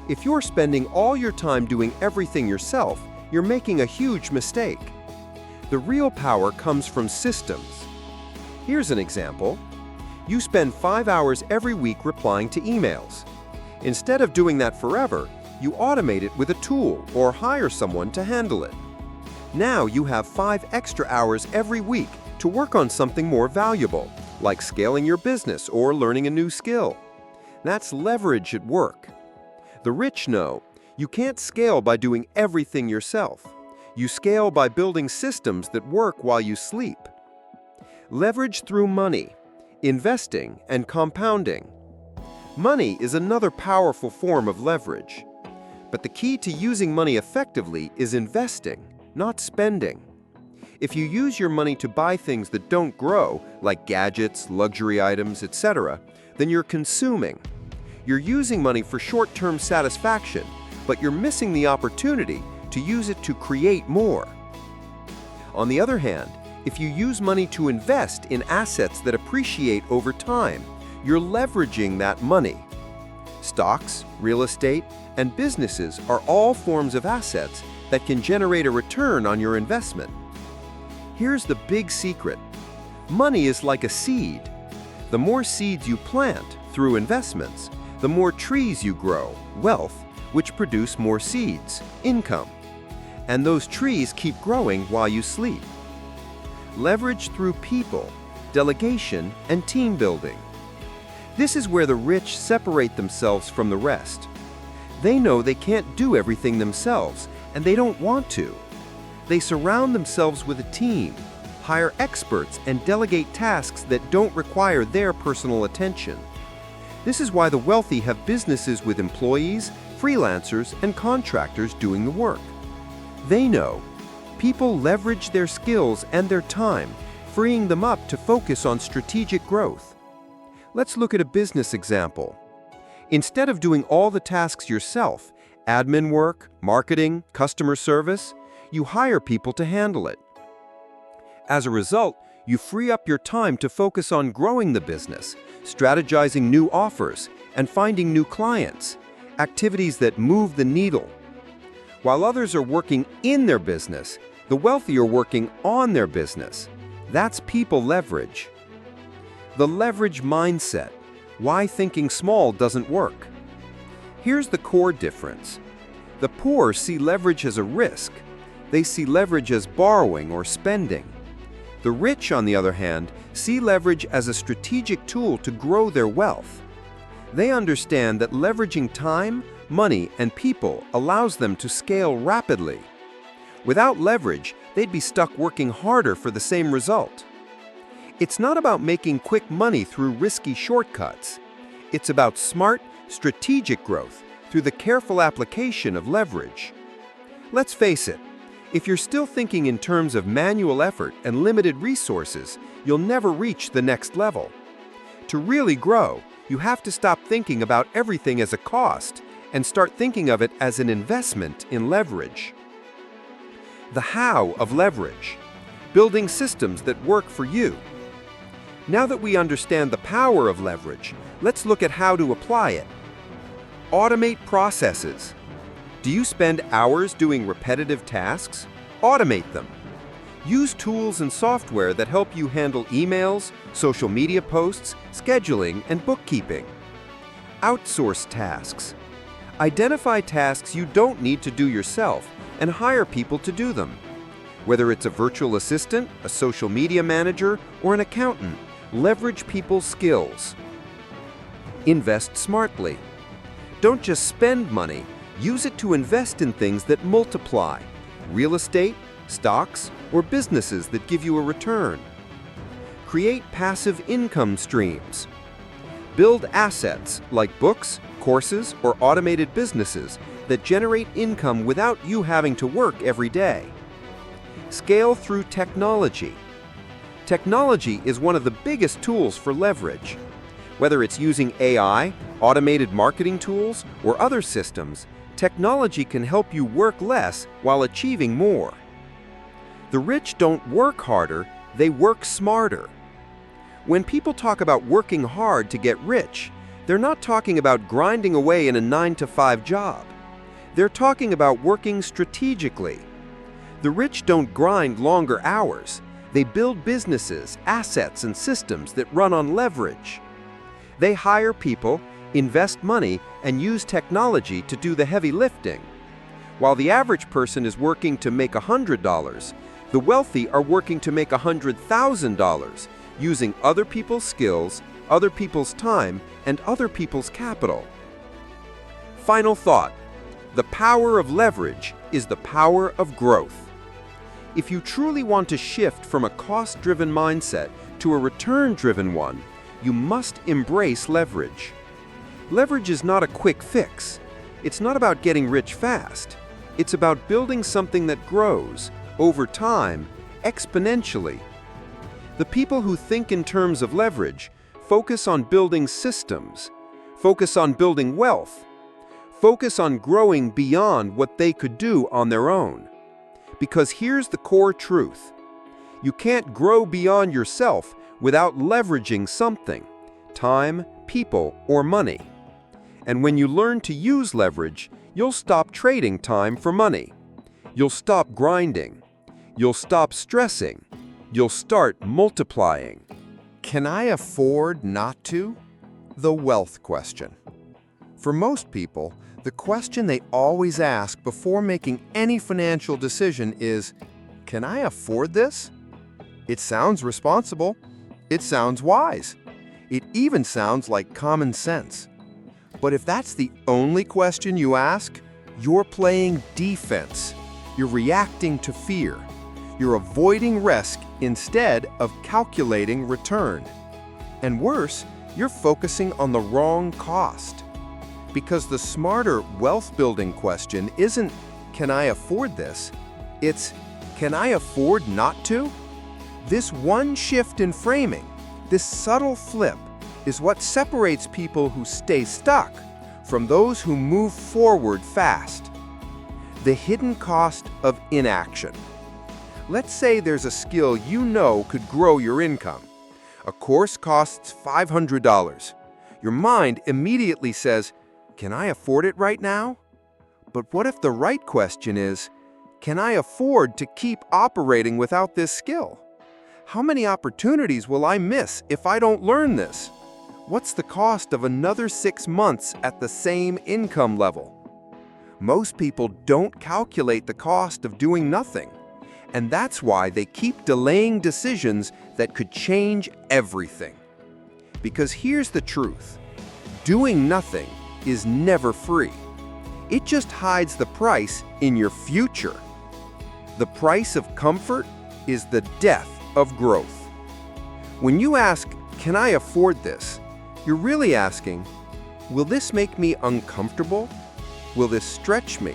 If you're spending all your time doing everything yourself, you're making a huge mistake. The real power comes from systems. Here's an example. You spend 5 hours every week replying to emails. Instead of doing that forever, you automate it with a tool or hire someone to handle it. Now you have 5 extra hours every week to work on something more valuable, like scaling your business or learning a new skill. That's leverage at work. The rich know you can't scale by doing everything yourself. You scale by building systems that work while you sleep. Leverage through money, investing, and compounding. Money is another powerful form of leverage. But the key to using money effectively is investing, not spending. If you use your money to buy things that don't grow, like gadgets, luxury items, etc., then you're consuming. You're using money for short-term satisfaction, but you're missing the opportunity to use it to create more. On the other hand, if you use money to invest in assets that appreciate over time, you're leveraging that money. Stocks, real estate, and businesses are all forms of assets that can generate a return on your investment. Here's the big secret. Money is like a seed. The more seeds you plant through investments, the more trees you grow, wealth, which produce more seeds, income. And those trees keep growing while you sleep. Leverage through people, delegation, and team building. This is where the rich separate themselves from the rest. They know they can't do everything themselves, and they don't want to. They surround themselves with a team, hire experts, and delegate tasks that don't require their personal attention. This is why the wealthy have businesses with employees, freelancers, and contractors doing the work. They know people leverage their skills and their time, freeing them up to focus on strategic growth. Let's look at a business example. Instead of doing all the tasks yourself, admin work, marketing, customer service, you hire people to handle it. As a result, you free up your time to focus on growing the business, strategizing new offers, and finding new clients, activities that move the needle. While others are working in their business, the wealthy are working on their business. That's people leverage. The leverage mindset. Why thinking small doesn't work. Here's the core difference. The poor see leverage as a risk. They see leverage as borrowing or spending. The rich, on the other hand, see leverage as a strategic tool to grow their wealth. They understand that leveraging time, money, and people allows them to scale rapidly. Without leverage, they'd be stuck working harder for the same result. It's not about making quick money through risky shortcuts. It's about smart, strategic growth through the careful application of leverage. Let's face it, if you're still thinking in terms of manual effort and limited resources, you'll never reach the next level. To really grow, you have to stop thinking about everything as a cost and start thinking of it as an investment in leverage. The how of leverage: building systems that work for you. Now that we understand the power of leverage, let's look at how to apply it. Automate processes. Do you spend hours doing repetitive tasks? Automate them. Use tools and software that help you handle emails, social media posts, scheduling, and bookkeeping. Outsource tasks. Identify tasks you don't need to do yourself and hire people to do them. Whether it's a virtual assistant, a social media manager, or an accountant, leverage people's skills. Invest smartly. Don't just spend money, use it to invest in things that multiply: real estate, stocks, or businesses that give you a return. Create passive income streams. Build assets like books, courses, or automated businesses that generate income without you having to work every day. Scale through technology. Technology is one of the biggest tools for leverage. Whether it's using AI, automated marketing tools, or other systems, technology can help you work less while achieving more. The rich don't work harder, they work smarter. When people talk about working hard to get rich, they're not talking about grinding away in a 9-to-5 job. They're talking about working strategically. The rich don't grind longer hours. They build businesses, assets, and systems that run on leverage. They hire people, invest money, and use technology to do the heavy lifting. While the average person is working to make $100, the wealthy are working to make $100,000, using other people's skills, other people's time, and other people's capital. Final thought: the power of leverage is the power of growth. If you truly want to shift from a cost-driven mindset to a return-driven one, you must embrace leverage. Leverage is not a quick fix. It's not about getting rich fast. It's about building something that grows, over time, exponentially. The people who think in terms of leverage focus on building systems, focus on building wealth, focus on growing beyond what they could do on their own. Because here's the core truth: you can't grow beyond yourself without leveraging something: time, people, or money. And when you learn to use leverage, you'll stop trading time for money. You'll stop grinding. You'll stop stressing. You'll start multiplying. Can I afford not to? The wealth question. For most people, the question they always ask before making any financial decision is, can I afford this? It sounds responsible. It sounds wise. It even sounds like common sense. But if that's the only question you ask, you're playing defense. You're reacting to fear. You're avoiding risk instead of calculating return. And worse, you're focusing on the wrong cost. Because the smarter wealth-building question isn't, can I afford this? It's, can I afford not to? This one shift in framing, this subtle flip, is what separates people who stay stuck from those who move forward fast. The hidden cost of inaction. Let's say there's a skill you know could grow your income. A course costs $500. Your mind immediately says, can I afford it right now? But what if the right question is, can I afford to keep operating without this skill? How many opportunities will I miss if I don't learn this? What's the cost of another 6 months at the same income level? Most people don't calculate the cost of doing nothing. And that's why they keep delaying decisions that could change everything. Because here's the truth: doing nothing is never free. It just hides the price in your future. The price of comfort is the death of growth. When you ask, can I afford this? You're really asking, will this make me uncomfortable? Will this stretch me?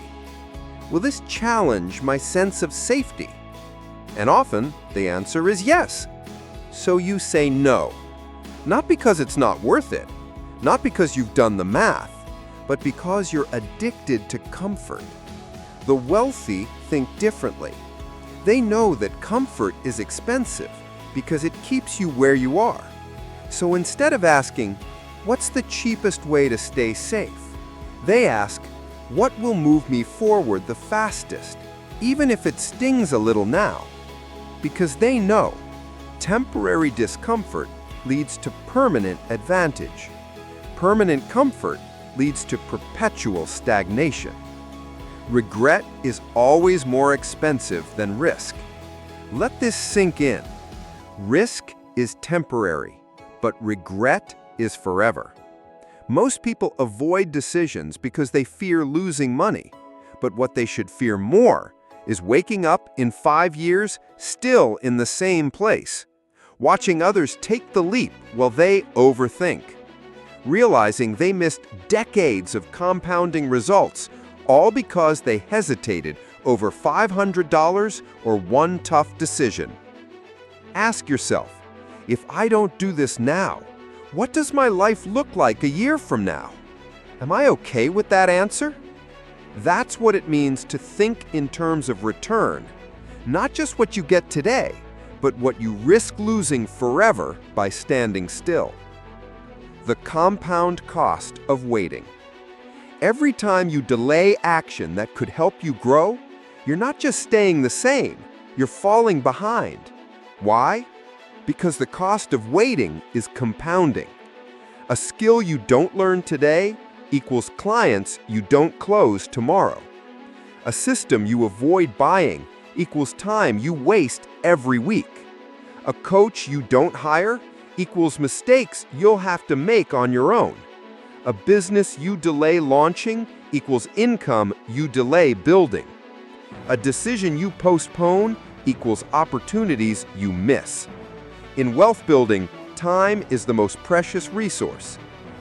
Will this challenge my sense of safety? And often, the answer is yes. So you say no. Not because it's not worth it, not because you've done the math, but because you're addicted to comfort. The wealthy think differently. They know that comfort is expensive because it keeps you where you are. So instead of asking, "What's the cheapest way to stay safe?" they ask, "What will move me forward the fastest, even if it stings a little now?" Because they know temporary discomfort leads to permanent advantage. Permanent comfort leads to perpetual stagnation. Regret is always more expensive than risk. Let this sink in. Risk is temporary, but regret is forever. Most people avoid decisions because they fear losing money, but what they should fear more is waking up in 5 years still in the same place, watching others take the leap while they overthink, realizing they missed decades of compounding results all because they hesitated over $500 or one tough decision. Ask yourself, if I don't do this now, what does my life look like a year from now? Am I okay with that answer? That's what it means to think in terms of return, not just what you get today, but what you risk losing forever by standing still. The compound cost of waiting. Every time you delay action that could help you grow, you're not just staying the same, you're falling behind. Why? Because the cost of waiting is compounding. A skill you don't learn today equals clients you don't close tomorrow. A system you avoid buying equals time you waste every week. A coach you don't hire equals mistakes you'll have to make on your own. A business you delay launching equals income you delay building. A decision you postpone equals opportunities you miss. In wealth building, time is the most precious resource,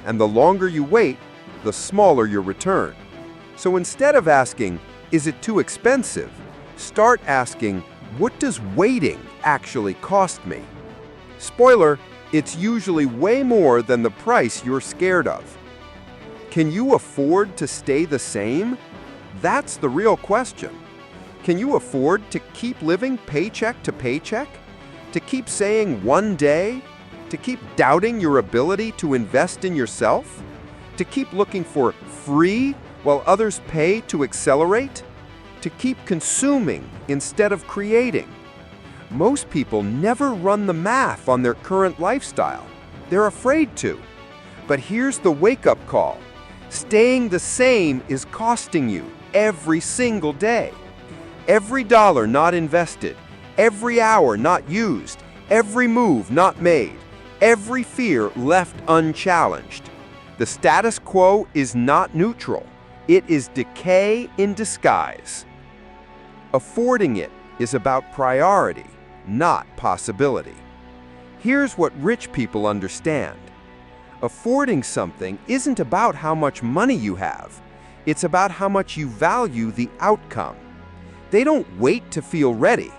and the longer you wait, the smaller your return. So instead of asking, "Is it too expensive?" start asking, "What does waiting actually cost me?" Spoiler, it's usually way more than the price you're scared of. Can you afford to stay the same? That's the real question. Can you afford to keep living paycheck to paycheck? To keep saying one day? To keep doubting your ability to invest in yourself? To keep looking for free while others pay to accelerate? To keep consuming instead of creating? Most people never run the math on their current lifestyle. They're afraid to. But here's the wake-up call. Staying the same is costing you every single day. Every dollar not invested, every hour not used, every move not made, every fear left unchallenged. The status quo is not neutral. It is decay in disguise. Affording it is about priority, not possibility. Here's what rich people understand. Affording something isn't about how much money you have. It's about how much you value the outcome. They don't wait to feel ready.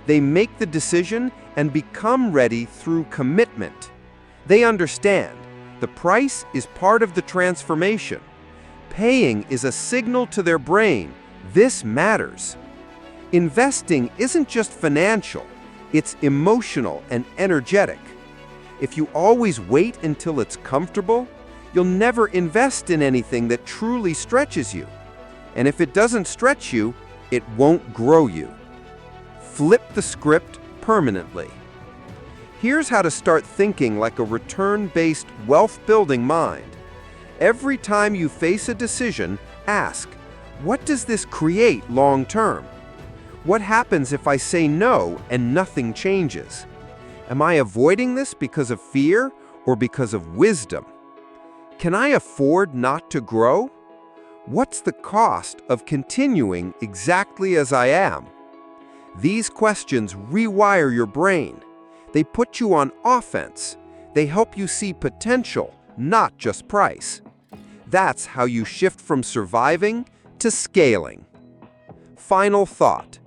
They make the decision and become ready through commitment. They understand the price is part of the transformation. Paying is a signal to their brain, this matters. Investing isn't just financial, it's emotional and energetic. If you always wait until it's comfortable, you'll never invest in anything that truly stretches you. And if it doesn't stretch you, it won't grow you. Flip the script permanently. Here's how to start thinking like a return-based, wealth-building mind. Every time you face a decision, ask, what does this create long-term? What happens if I say no and nothing changes? Am I avoiding this because of fear or because of wisdom? Can I afford not to grow? What's the cost of continuing exactly as I am? These questions rewire your brain. They put you on offense. They help you see potential, not just price. That's how you shift from surviving to scaling. Final thought.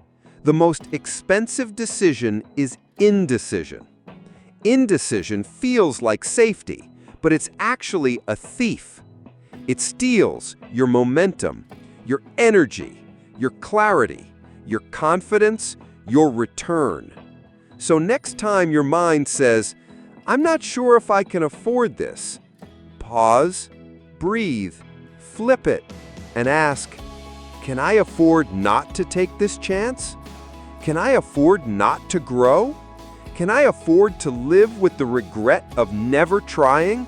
The most expensive decision is indecision. Indecision feels like safety, but it's actually a thief. It steals your momentum, your energy, your clarity, your confidence, your return. So next time your mind says, "I'm not sure if I can afford this," pause, breathe, flip it, and ask, "Can I afford not to take this chance? Can I afford not to grow? Can I afford to live with the regret of never trying?"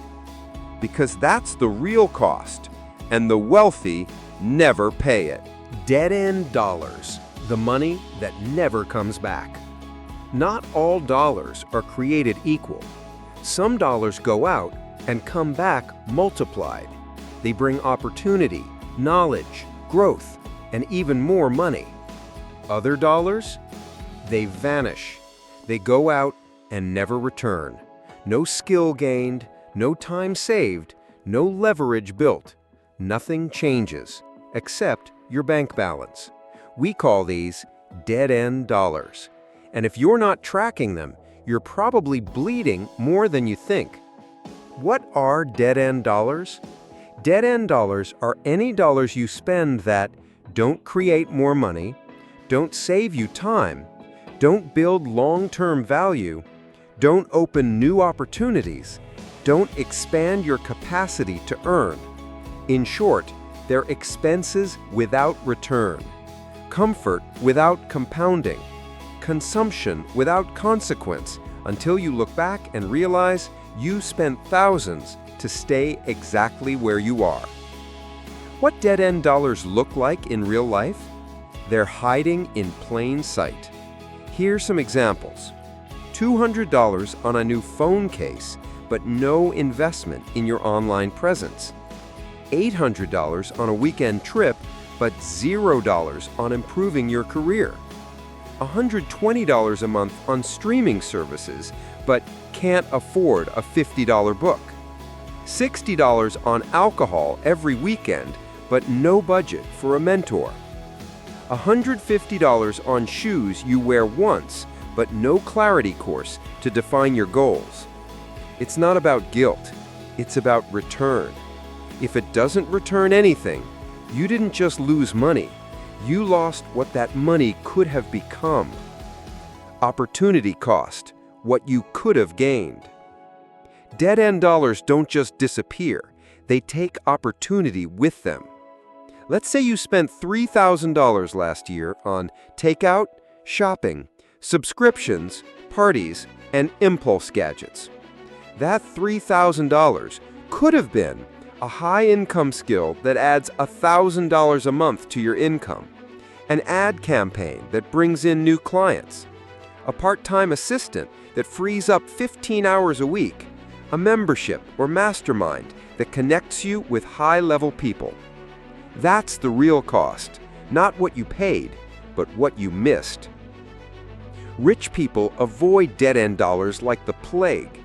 Because that's the real cost, and the wealthy never pay it. Dead-end dollars, the money that never comes back. Not all dollars are created equal. Some dollars go out and come back multiplied. They bring opportunity, knowledge, growth, and even more money. Other dollars? They vanish. They go out and never return. No skill gained, no time saved, no leverage built. Nothing changes, except your bank balance. We call these dead-end dollars. And if you're not tracking them, you're probably bleeding more than you think. What are dead-end dollars? Dead-end dollars are any dollars you spend that don't create more money, don't save you time, don't build long-term value, don't open new opportunities, don't expand your capacity to earn. In short, they're expenses without return, comfort without compounding, consumption without consequence, until you look back and realize you spent thousands to stay exactly where you are. What dead-end dollars look like in real life? They're hiding in plain sight. Here's some examples. $200 on a new phone case, but no investment in your online presence. $800 on a weekend trip, but $0 on improving your career. $120 a month on streaming services, but can't afford a $50 book. $60 on alcohol every weekend, but no budget for a mentor. $150 on shoes you wear once, but no clarity course to define your goals. It's not about guilt, it's about return. If it doesn't return anything, you didn't just lose money, you lost what that money could have become. Opportunity cost, what you could have gained. Dead-end dollars don't just disappear, they take opportunity with them. Let's say you spent $3,000 last year on takeout, shopping, subscriptions, parties, and impulse gadgets. That $3,000 could have been a high-income skill that adds $1,000 a month to your income, an ad campaign that brings in new clients, a part-time assistant that frees up 15 hours a week, a membership or mastermind that connects you with high-level people. That's the real cost, not what you paid, but what you missed. Rich people avoid dead-end dollars like the plague.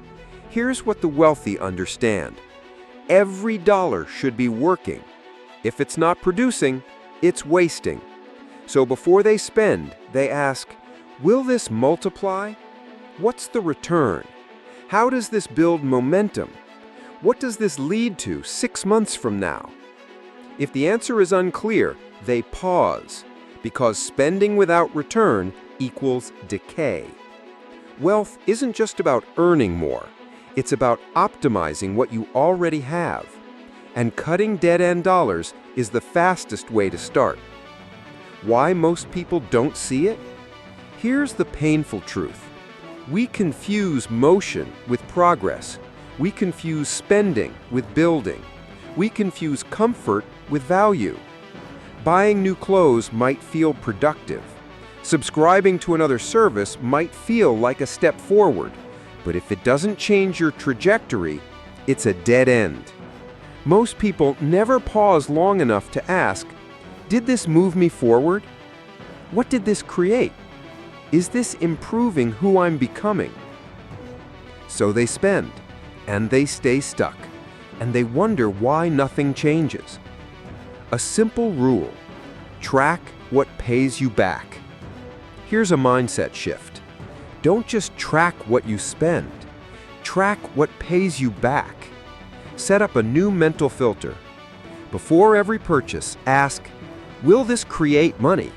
Here's what the wealthy understand. Every dollar should be working. If it's not producing, it's wasting. So before they spend, they ask, will this multiply? What's the return? How does this build momentum? What does this lead to 6 months from now? If the answer is unclear, they pause, because spending without return equals decay. Wealth isn't just about earning more. It's about optimizing what you already have. And cutting dead-end dollars is the fastest way to start. Why most people don't see it? Here's the painful truth. We confuse motion with progress. We confuse spending with building. We confuse comfort with value. Buying new clothes might feel productive. Subscribing to another service might feel like a step forward. But if it doesn't change your trajectory, it's a dead end. Most people never pause long enough to ask, did this move me forward? What did this create? Is this improving who I'm becoming? So they spend, and they stay stuck, and they wonder why nothing changes. A simple rule: track what pays you back. Here's a mindset shift. Don't just track what you spend. Track what pays you back. Set up a new mental filter. Before every purchase, ask, will this create money?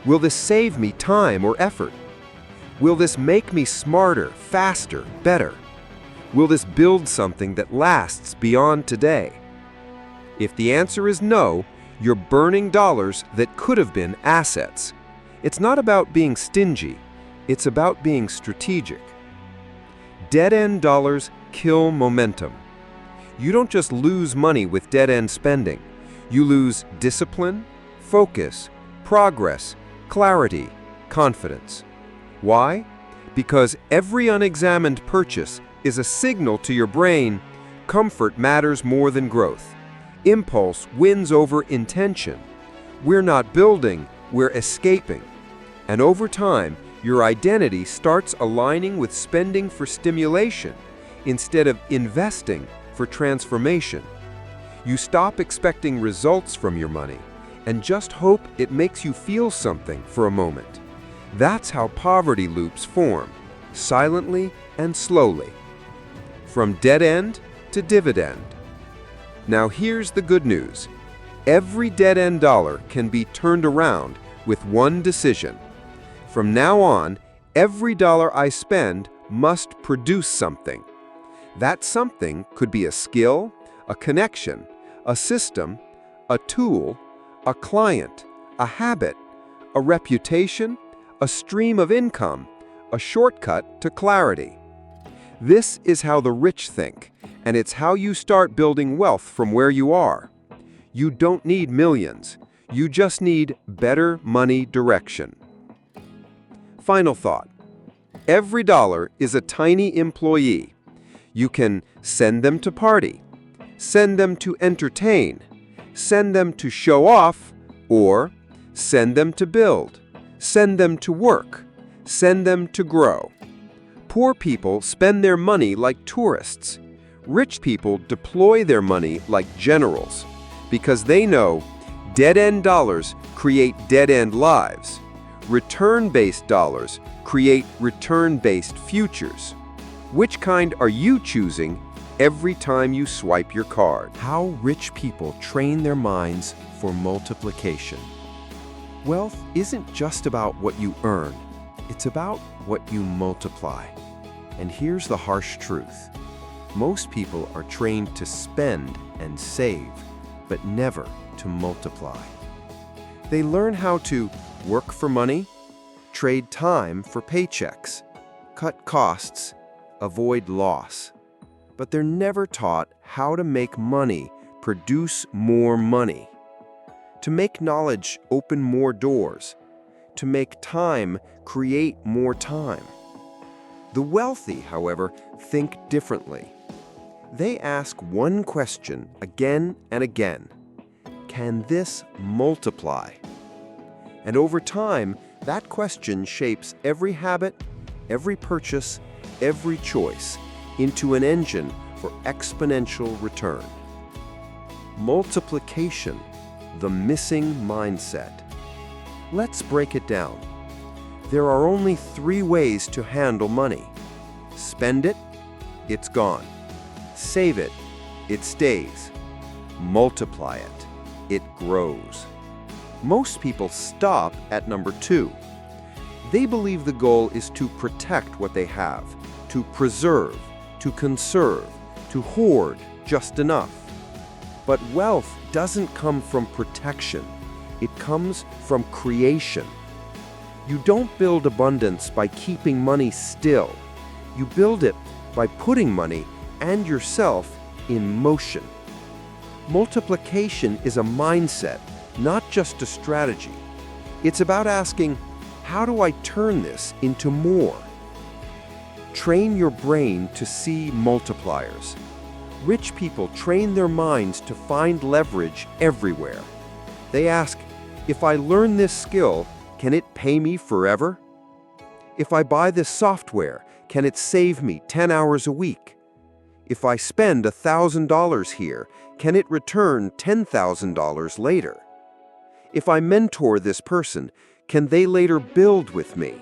Will this save me time or effort? Will this make me smarter, faster, better? Will this build something that lasts beyond today? If the answer is no, you're burning dollars that could have been assets. It's not about being stingy, it's about being strategic. Dead-end dollars kill momentum. You don't just lose money with dead-end spending. You lose discipline, focus, progress, clarity, confidence. Why? Because every unexamined purchase is a signal to your brain, comfort matters more than growth. Impulse wins over intention. We're not building, we're escaping. And over time, your identity starts aligning with spending for stimulation instead of investing for transformation. You stop expecting results from your money and just hope it makes you feel something for a moment. That's how poverty loops form, silently and slowly. From dead end to dividend. Now here's the good news. Every dead-end dollar can be turned around with one decision. From now on, every dollar I spend must produce something. That something could be a skill, a connection, a system, a tool, a client, a habit, a reputation, a stream of income, a shortcut to clarity. This is how the rich think, and it's how you start building wealth from where you are. You don't need millions. You just need better money direction. Final thought. Every dollar is a tiny employee. You can send them to party, send them to entertain, send them to show off, or send them to build, send them to work, send them to grow. Poor people spend their money like tourists. Rich people deploy their money like generals because they know dead-end dollars create dead-end lives. Return-based dollars create return-based futures. Which kind are you choosing every time you swipe your card? How rich people train their minds for multiplication. Wealth isn't just about what you earn, it's about what you multiply. And here's the harsh truth. Most people are trained to spend and save, but never to multiply. They learn how to work for money, trade time for paychecks, cut costs, avoid loss. But they're never taught how to make money produce more money, to make knowledge open more doors, to make time create more time. The wealthy, however, think differently. They ask one question again and again. Can this multiply? And over time, that question shapes every habit, every purchase, every choice into an engine for exponential return. Multiplication, the missing mindset. Let's break it down. There are only 3 ways to handle money. Spend it, it's gone. Save it, it stays. Multiply it, it grows. Most people stop at number 2. They believe the goal is to protect what they have, to preserve, to conserve, to hoard just enough. But wealth doesn't come from protection. It comes from creation. You don't build abundance by keeping money still. You build it by putting money and yourself in motion. Multiplication is a mindset, not just a strategy. It's about asking, how do I turn this into more? Train your brain to see multipliers. Rich people train their minds to find leverage everywhere. They ask, if I learn this skill, can it pay me forever? If I buy this software, can it save me 10 hours a week? If I spend $1,000 here, can it return $10,000 later? If I mentor this person, can they later build with me?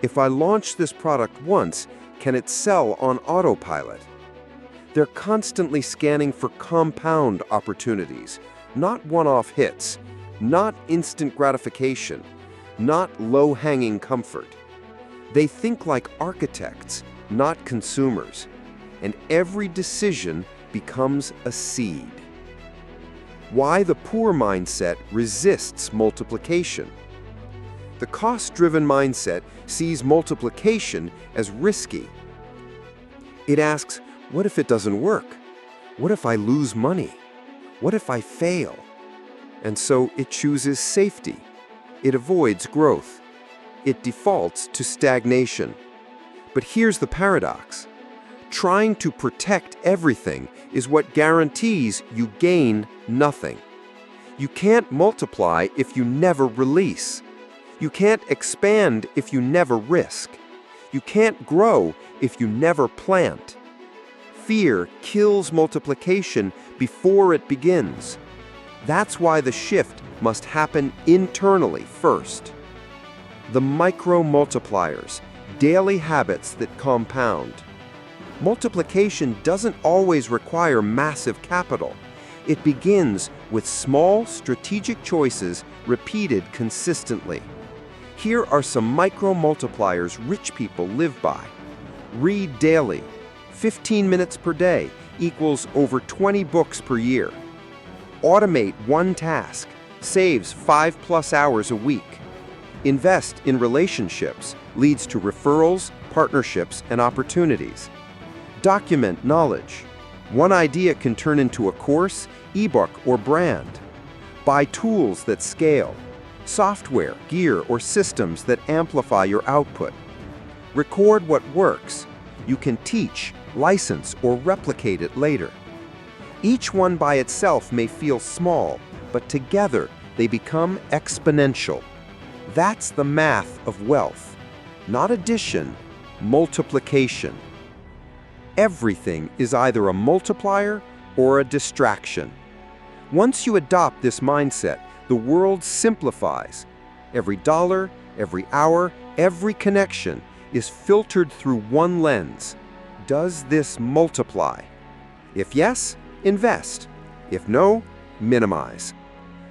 If I launch this product once, can it sell on autopilot? They're constantly scanning for compound opportunities, not one-off hits, not instant gratification, not low-hanging comfort. They think like architects, not consumers, and every decision becomes a seed. Why the poor mindset resists multiplication. The cost-driven mindset sees multiplication as risky. It asks, what if it doesn't work? What if I lose money? What if I fail? And so it chooses safety. It avoids growth. It defaults to stagnation. But here's the paradox. Trying to protect everything is what guarantees you gain nothing. You can't multiply if you never release. You can't expand if you never risk. You can't grow if you never plant. Fear kills multiplication before it begins. That's why the shift must happen internally first. The micro-multipliers, daily habits that compound. Multiplication doesn't always require massive capital. It begins with small, strategic choices repeated consistently. Here are some micro-multipliers rich people live by. Read daily. 15 minutes per day equals over 20 books per year. Automate one task, saves 5+ hours a week. Invest in relationships, leads to referrals, partnerships, and opportunities. Document knowledge. One idea can turn into a course, ebook, or brand. Buy tools that scale. Software, gear, or systems that amplify your output. Record what works. You can teach, license, or replicate it later. Each one by itself may feel small, but together they become exponential. That's the math of wealth. Not addition, multiplication. Everything is either a multiplier or a distraction. Once you adopt this mindset, the world simplifies. Every dollar, every hour, every connection is filtered through one lens. Does this multiply? If yes, invest. If no, minimize.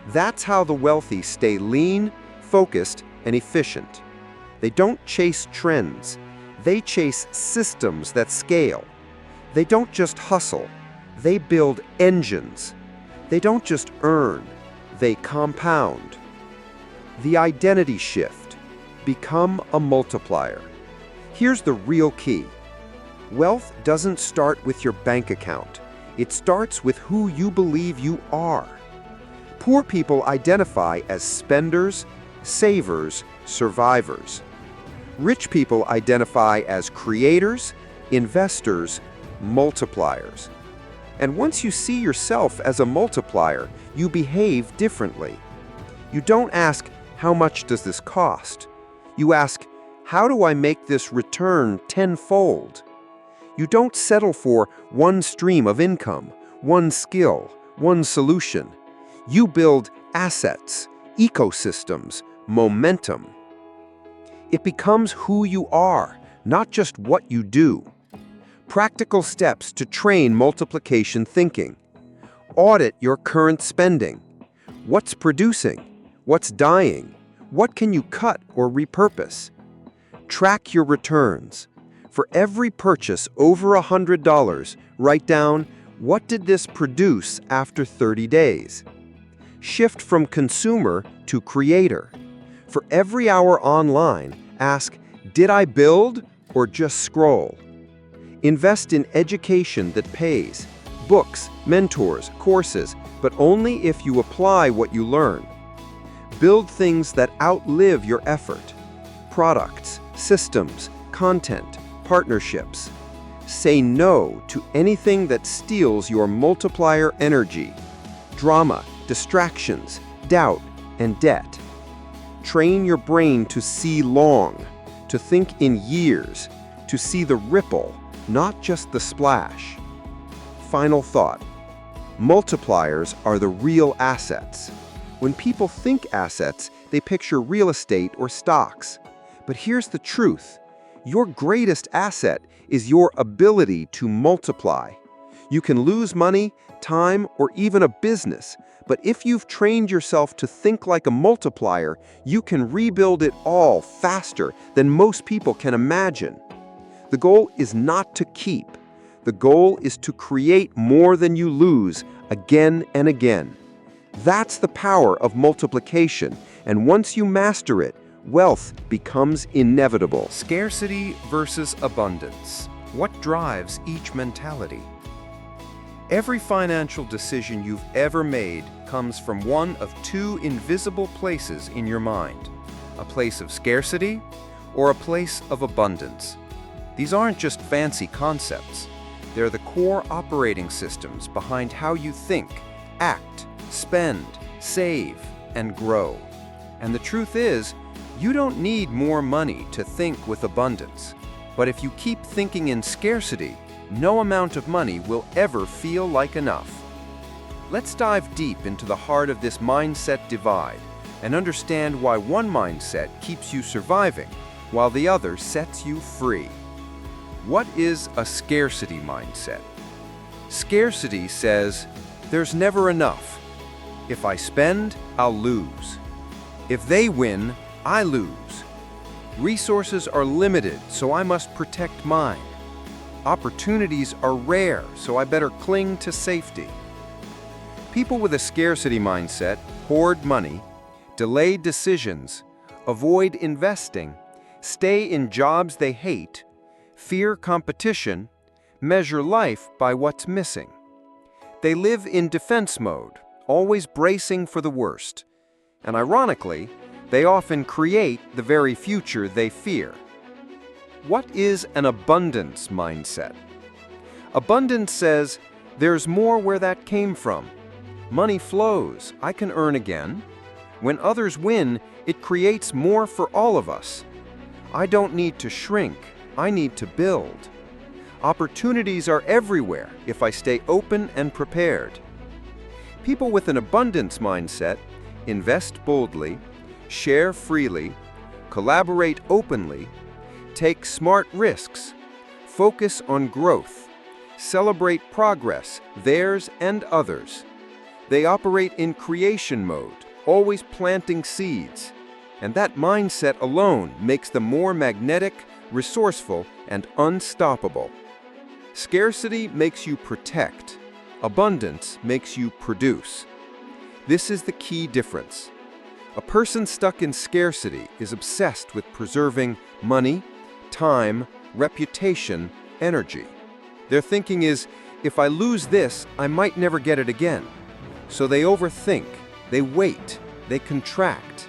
That's how the wealthy stay lean, focused, and efficient. They don't chase trends. They chase systems that scale. They don't just hustle. They build engines. They don't just earn. They compound. The identity shift. Become a multiplier. Here's the real key. Wealth doesn't start with your bank account. It starts with who you believe you are. Poor people identify as spenders, savers, survivors. Rich people identify as creators, investors, multipliers. And once you see yourself as a multiplier, you behave differently. You don't ask, how much does this cost? You ask, how do I make this return tenfold? You don't settle for one stream of income, one skill, one solution. You build assets, ecosystems, momentum. It becomes who you are, not just what you do. Practical steps to train multiplication thinking. Audit your current spending. What's producing? What's dying? What can you cut or repurpose? Track your returns. For every purchase over $100, write down, what did this produce after 30 days? Shift from consumer to creator. For every hour online, ask, did I build or just scroll? Invest in education that pays. Books, mentors, courses, but only if you apply what you learn. Build things that outlive your effort. Products, systems, content, partnerships. Say no to anything that steals your multiplier energy. Drama, distractions, doubt, and debt. Train your brain to see long, to think in years, to see the ripple, not just the splash. Final thought. Multipliers are the real assets. When people think assets, they picture real estate or stocks. But here's the truth. Your greatest asset is your ability to multiply. You can lose money, time, or even a business, but if you've trained yourself to think like a multiplier, you can rebuild it all faster than most people can imagine. The goal is not to keep. The goal is to create more than you lose again and again. That's the power of multiplication, and once you master it, wealth becomes inevitable. Scarcity versus abundance. What drives each mentality? Every financial decision you've ever made comes from one of two invisible places in your mind: a place of scarcity or a place of abundance. These aren't just fancy concepts. They're the core operating systems behind how you think, act, spend, save, and grow. And the truth is, you don't need more money to think with abundance. But if you keep thinking in scarcity, no amount of money will ever feel like enough. Let's dive deep into the heart of this mindset divide and understand why one mindset keeps you surviving while the other sets you free. What is a scarcity mindset? Scarcity says, there's never enough. If I spend, I'll lose. If they win, I lose. Resources are limited, so I must protect mine. Opportunities are rare, so I better cling to safety. People with a scarcity mindset hoard money, delay decisions, avoid investing, stay in jobs they hate, fear competition, measure life by what's missing. They live in defense mode, always bracing for the worst. And ironically, they often create the very future they fear. What is an abundance mindset? Abundance says, there's more where that came from. Money flows, I can earn again. When others win, it creates more for all of us. I don't need to shrink, I need to build. Opportunities are everywhere if I stay open and prepared. People with an abundance mindset invest boldly, share freely, collaborate openly, take smart risks, focus on growth, celebrate progress, theirs and others. They operate in creation mode, always planting seeds, and that mindset alone makes them more magnetic, resourceful, and unstoppable. Scarcity makes you protect. Abundance makes you produce. This is the key difference. A person stuck in scarcity is obsessed with preserving money, time, reputation, energy. Their thinking is, if I lose this, I might never get it again. So they overthink, they wait, they contract.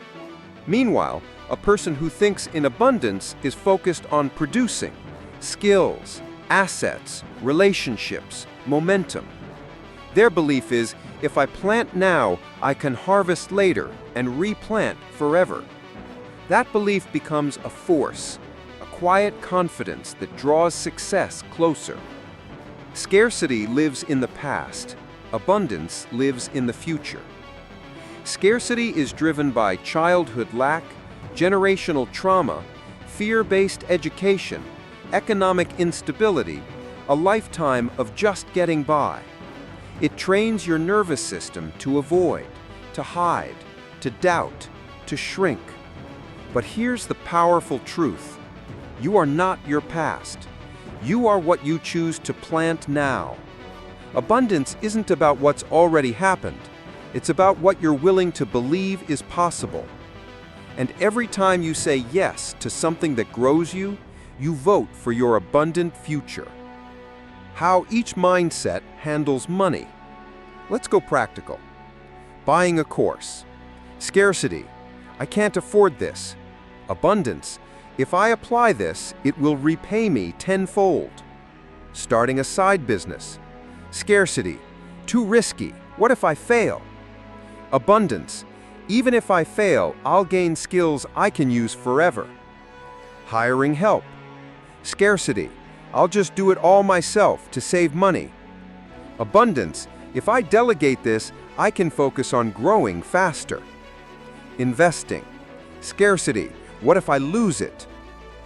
Meanwhile, a person who thinks in abundance is focused on producing skills, assets, relationships, momentum. Their belief is, if I plant now, I can harvest later and replant forever. That belief becomes a force, a quiet confidence that draws success closer. Scarcity lives in the past. Abundance lives in the future. Scarcity is driven by childhood lack, generational trauma, fear-based education, economic instability, a lifetime of just getting by. It trains your nervous system to avoid, to hide, to doubt, to shrink. But here's the powerful truth. You are not your past. You are what you choose to plant now. Abundance isn't about what's already happened. It's about what you're willing to believe is possible. And every time you say yes to something that grows you, you vote for your abundant future. How each mindset handles money. Let's go practical. Buying a course. Scarcity. I can't afford this. Abundance. If I apply this, it will repay me tenfold. Starting a side business. Scarcity. Too risky. What if I fail? Abundance. Even if I fail, I'll gain skills I can use forever. Hiring help. Scarcity. I'll just do it all myself to save money. Abundance. If I delegate this, I can focus on growing faster. Investing. Scarcity. What if I lose it?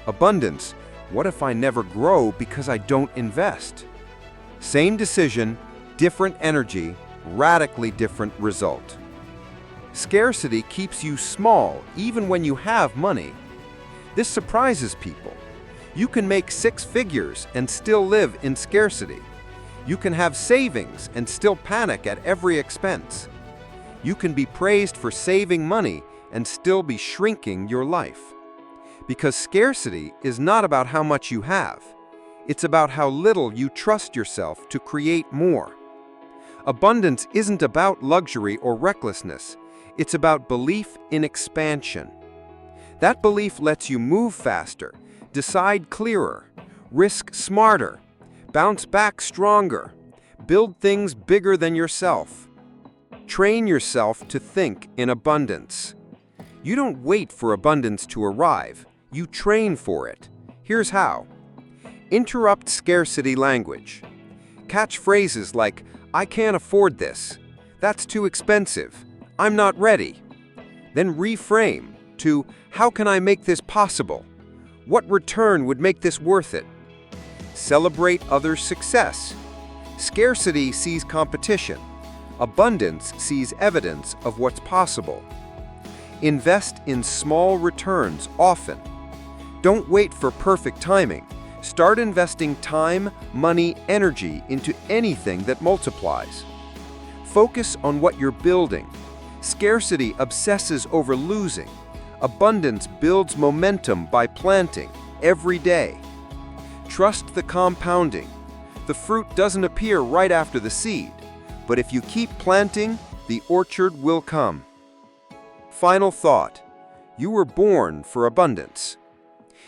Abundance. What if I never grow because I don't invest? Same decision, different energy, radically different result. Scarcity keeps you small even when you have money. This surprises people. You can make 6 figures and still live in scarcity. You can have savings and still panic at every expense. You can be praised for saving money and still be shrinking your life. Because scarcity is not about how much you have. It's about how little you trust yourself to create more. Abundance isn't about luxury or recklessness. It's about belief in expansion. That belief lets you move faster, decide clearer, risk smarter, bounce back stronger, build things bigger than yourself. Train yourself to think in abundance. You don't wait for abundance to arrive, you train for it. Here's how. Interrupt scarcity language. Catch phrases like, "I can't afford this," "That's too expensive," "I'm not ready." Then reframe to, "How can I make this possible? What return would make this worth it?" Celebrate others' success. Scarcity sees competition. Abundance sees evidence of what's possible. Invest in small returns often. Don't wait for perfect timing. Start investing time, money, energy into anything that multiplies. Focus on what you're building. Scarcity obsesses over losing. Abundance builds momentum by planting every day. Trust the compounding. The fruit doesn't appear right after the seed, but if you keep planting, the orchard will come. Final thought. You were born for abundance.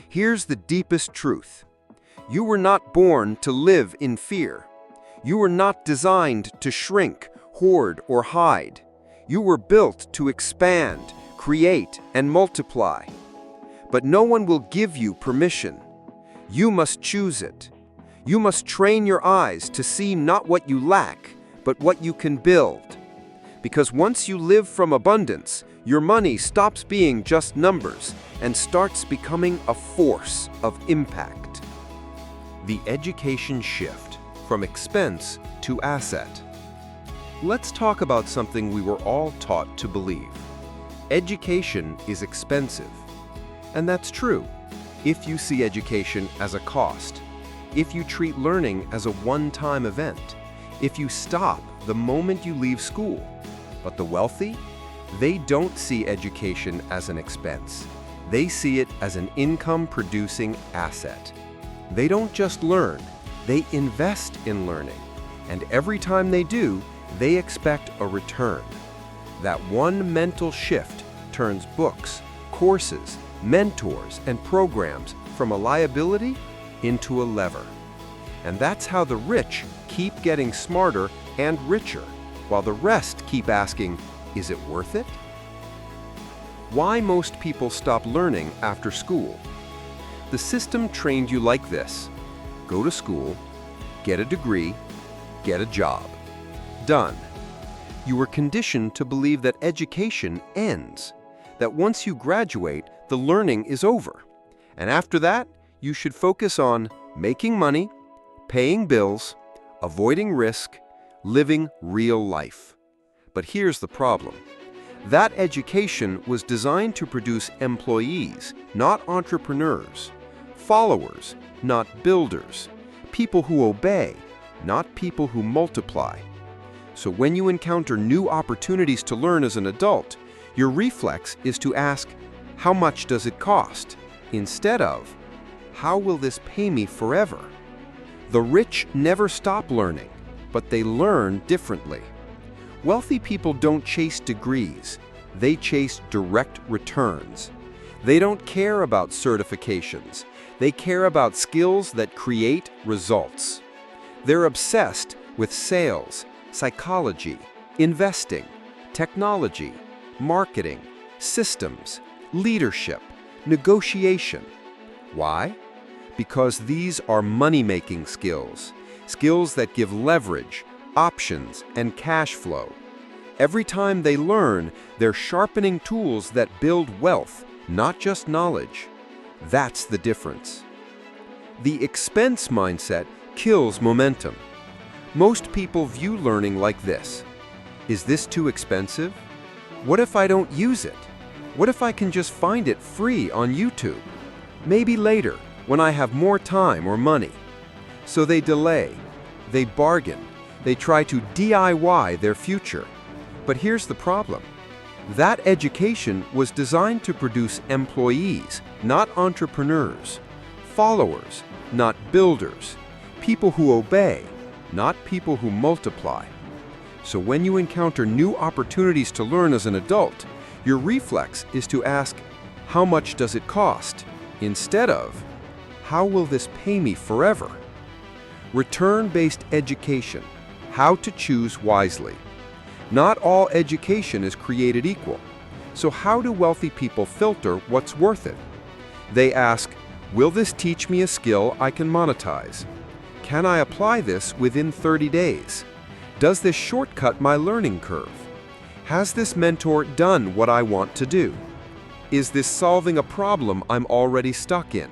Here's the deepest truth. You were not born to live in fear. You were not designed to shrink, hoard, or hide. You were built to expand, create, and multiply. But no one will give you permission. You must choose it. You must train your eyes to see not what you lack, but what you can build. Because once you live from abundance, your money stops being just numbers and starts becoming a force of impact. The education shift from expense to asset. Let's talk about something we were all taught to believe. Education is expensive. And that's true. If you see education as a cost, if you treat learning as a one-time event, if you stop the moment you leave school. But the wealthy, they don't see education as an expense. They see it as an income-producing asset. They don't just learn, they invest in learning. And every time they do, they expect a return. That one mental shift turns books, courses, mentors, and programs from a liability into a lever. And that's how the rich keep getting smarter and richer, while the rest keep asking, is it worth it? Why most people stop learning after school? The system trained you like this. Go to school, get a degree, get a job. Done. You were conditioned to believe that education ends, that once you graduate, the learning is over. And after that, you should focus on making money, paying bills, avoiding risk, living real life. But here's the problem. That education was designed to produce employees, not entrepreneurs, followers, not builders, people who obey, not people who multiply. So when you encounter new opportunities to learn as an adult, your reflex is to ask, how much does it cost? Instead of, how will this pay me forever? The rich never stop learning, but they learn differently. Wealthy people don't chase degrees, they chase direct returns. They don't care about certifications, they care about skills that create results. They're obsessed with sales, psychology, investing, technology, marketing, systems, leadership, negotiation. Why? Because these are money-making skills, skills that give leverage, options, and cash flow. Every time they learn, they're sharpening tools that build wealth, not just knowledge. That's the difference. The expense mindset kills momentum. Most people view learning like this. Is this too expensive? What if I don't use it? What if I can just find it free on YouTube? Maybe later, when I have more time or money. So they delay, they bargain, they try to DIY their future. But here's the problem. That education was designed to produce employees, not entrepreneurs, followers, not builders, people who obey, not people who multiply. So when you encounter new opportunities to learn as an adult, your reflex is to ask, how much does it cost? Instead of, how will this pay me forever? Return-based education, how to choose wisely. Not all education is created equal. So how do wealthy people filter what's worth it? They ask, will this teach me a skill I can monetize? Can I apply this within 30 days? Does this shortcut my learning curve? Has this mentor done what I want to do? Is this solving a problem I'm already stuck in?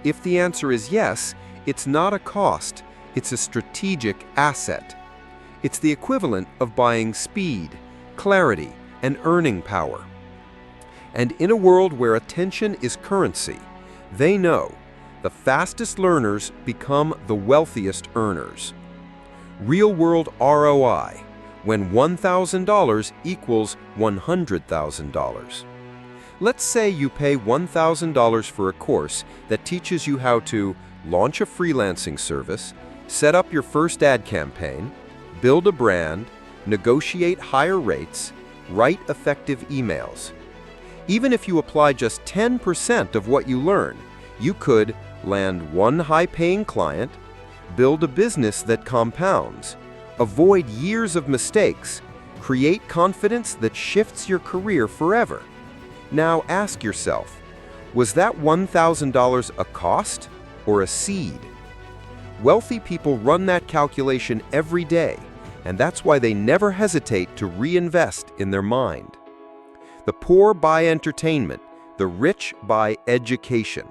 If the answer is yes, it's not a cost, it's a strategic asset. It's the equivalent of buying speed, clarity, and earning power. And in a world where attention is currency, they know the fastest learners become the wealthiest earners. Real-world ROI, when $1,000 equals $100,000. Let's say you pay $1,000 for a course that teaches you how to launch a freelancing service, set up your first ad campaign, build a brand, negotiate higher rates, write effective emails. Even if you apply just 10% of what you learn, you could land one high-paying client, build a business that compounds, avoid years of mistakes, create confidence that shifts your career forever. Now ask yourself, was that $1,000 a cost or a seed? Wealthy people run that calculation every day, and that's why they never hesitate to reinvest in their mind. The poor buy entertainment, the rich buy education.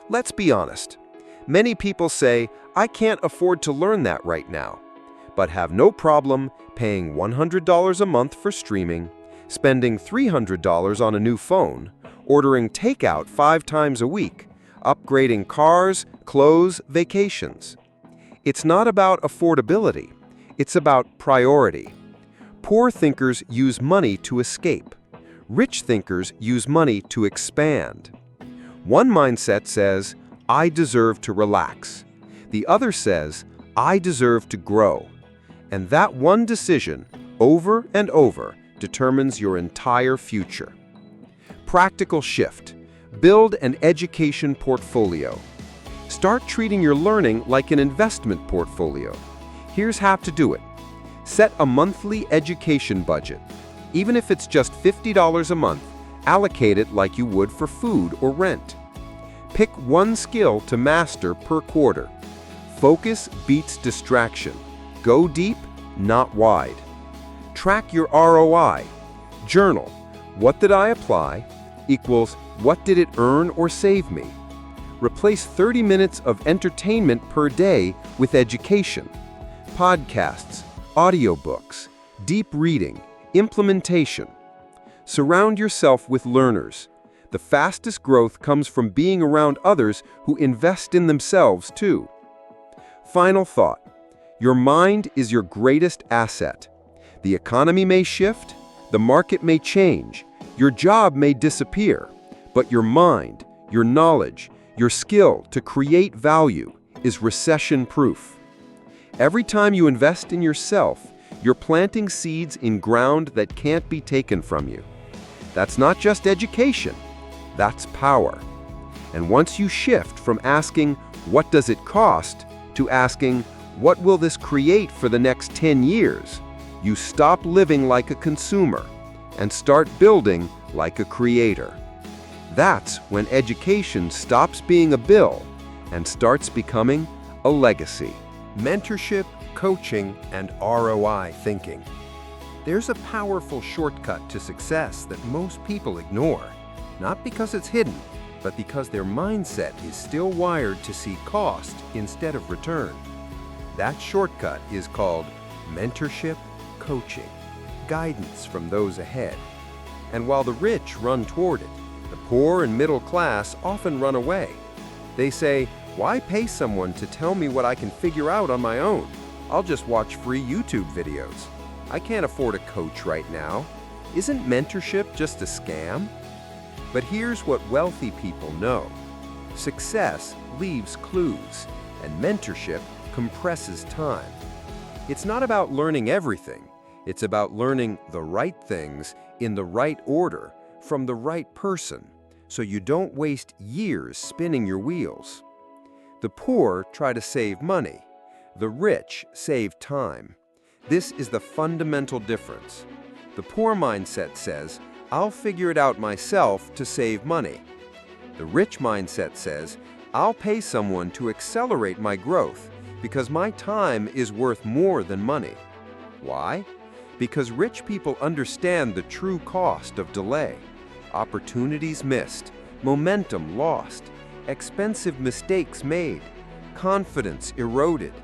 Let's be honest. Many people say, I can't afford to learn that right now, but have no problem paying $100 a month for streaming, spending $300 on a new phone, ordering takeout 5 times a week, upgrading cars, clothes, vacations. It's not about affordability. It's about priority. Poor thinkers use money to escape. Rich thinkers use money to expand. One mindset says, I deserve to relax. The other says, I deserve to grow. And that one decision, over and over, determines your entire future. Practical shift. Build an education portfolio. Start treating your learning like an investment portfolio. Here's how to do it. Set a monthly education budget. Even if it's just $50 a month, allocate it like you would for food or rent. Pick one skill to master per quarter. Focus beats distraction. Go deep, not wide. Track your ROI. Journal. What did I apply? Equals what did it earn or save me? Replace 30 minutes of entertainment per day with education. Podcasts, audiobooks, deep reading, implementation. Surround yourself with learners. The fastest growth comes from being around others who invest in themselves too. Final thought. Your mind is your greatest asset. The economy may shift, the market may change, your job may disappear, but your mind, your knowledge, your skill to create value is recession-proof. Every time you invest in yourself, you're planting seeds in ground that can't be taken from you. That's not just education, that's power. And once you shift from asking, what does it cost, to asking, what will this create for the next 10 years, you stop living like a consumer and start building like a creator. That's when education stops being a bill and starts becoming a legacy. Mentorship, coaching, and ROI thinking. There's a powerful shortcut to success that most people ignore, not because it's hidden, but because their mindset is still wired to see cost instead of return. That shortcut is called mentorship, coaching, guidance from those ahead. And while the rich run toward it, the poor and middle class often run away. They say, "Why pay someone to tell me what I can figure out on my own? I'll just watch free YouTube videos. I can't afford a coach right now. Isn't mentorship just a scam?" But here's what wealthy people know. Success leaves clues, and mentorship compresses time. It's not about learning everything. It's about learning the right things in the right order from the right person, so you don't waste years spinning your wheels. The poor try to save money. The rich save time. This is the fundamental difference. The poor mindset says, "I'll figure it out myself to save money." The rich mindset says, "I'll pay someone to accelerate my growth because my time is worth more than money." Why? Because rich people understand the true cost of delay. Opportunities missed, momentum lost, expensive mistakes made, confidence eroded,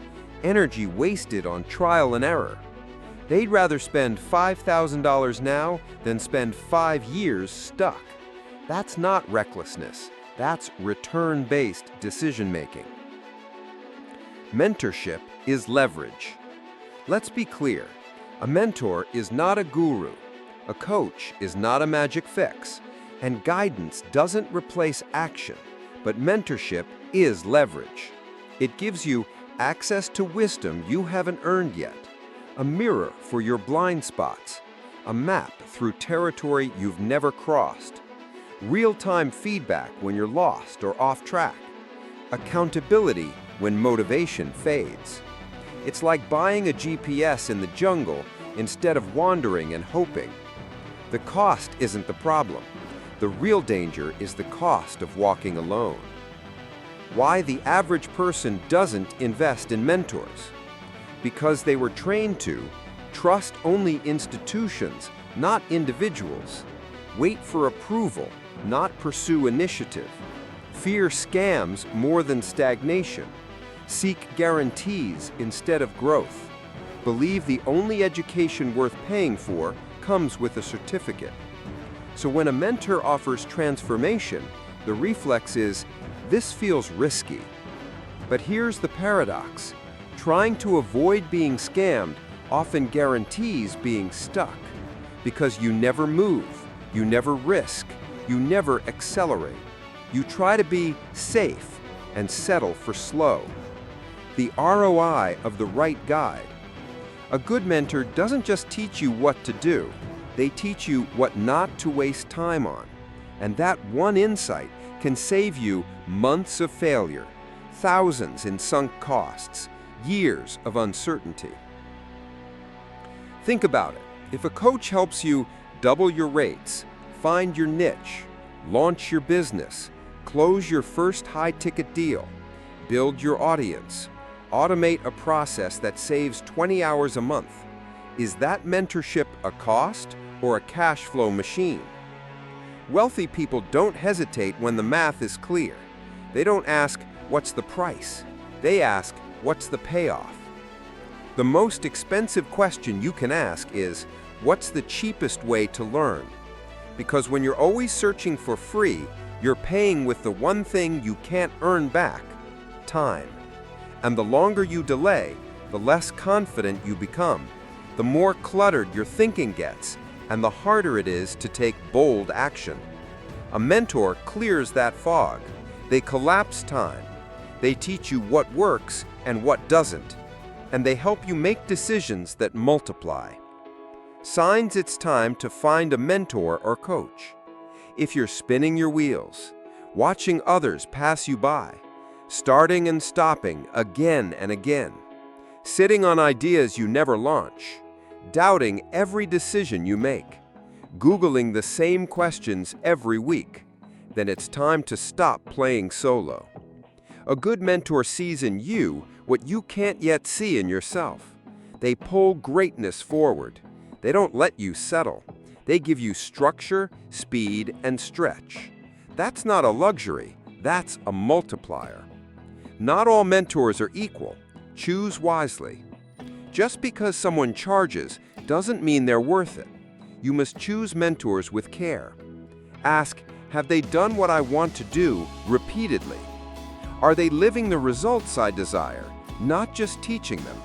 energy wasted on trial and error. They'd rather spend $5,000 now than spend 5 years stuck. That's not recklessness. That's return-based decision-making. Mentorship is leverage. Let's be clear. A mentor is not a guru. A coach is not a magic fix. And guidance doesn't replace action, but mentorship is leverage. It gives you access to wisdom you haven't earned yet, a mirror for your blind spots, a map through territory you've never crossed, real-time feedback when you're lost or off track, accountability when motivation fades. It's like buying a GPS in the jungle instead of wandering and hoping. The cost isn't the problem. The real danger is the cost of walking alone. Why the average person doesn't invest in mentors? Because they were trained to trust only institutions, not individuals. Wait for approval, not pursue initiative. Fear scams more than stagnation. Seek guarantees instead of growth. Believe the only education worth paying for comes with a certificate. So when a mentor offers transformation, the reflex is, "This feels risky." But here's the paradox. Trying to avoid being scammed often guarantees being stuck, because you never move, you never risk, you never accelerate. You try to be safe and settle for slow. The ROI of the right guide. A good mentor doesn't just teach you what to do, they teach you what not to waste time on. And that one insight can save you months of failure, thousands in sunk costs, years of uncertainty. Think about it. If a coach helps you double your rates, find your niche, launch your business, close your first high-ticket deal, build your audience, automate a process that saves 20 hours a month, is that mentorship a cost or a cash flow machine? Wealthy people don't hesitate when the math is clear. They don't ask, "What's the price?" They ask, "What's the payoff?" The most expensive question you can ask is, "What's the cheapest way to learn?" Because when you're always searching for free, you're paying with the one thing you can't earn back: time. And the longer you delay, the less confident you become, the more cluttered your thinking gets, and the harder it is to take bold action. A mentor clears that fog. They collapse time. They teach you what works and what doesn't, and they help you make decisions that multiply. Signs it's time to find a mentor or coach. If you're spinning your wheels, watching others pass you by, starting and stopping again and again, sitting on ideas you never launch, doubting every decision you make, Googling the same questions every week, then it's time to stop playing solo. A good mentor sees in you what you can't yet see in yourself. They pull greatness forward. They don't let you settle. They give you structure, speed, and stretch. That's not a luxury, that's a multiplier. Not all mentors are equal. Choose wisely. Just because someone charges doesn't mean they're worth it. You must choose mentors with care. Ask, have they done what I want to do repeatedly? Are they living the results I desire, not just teaching them?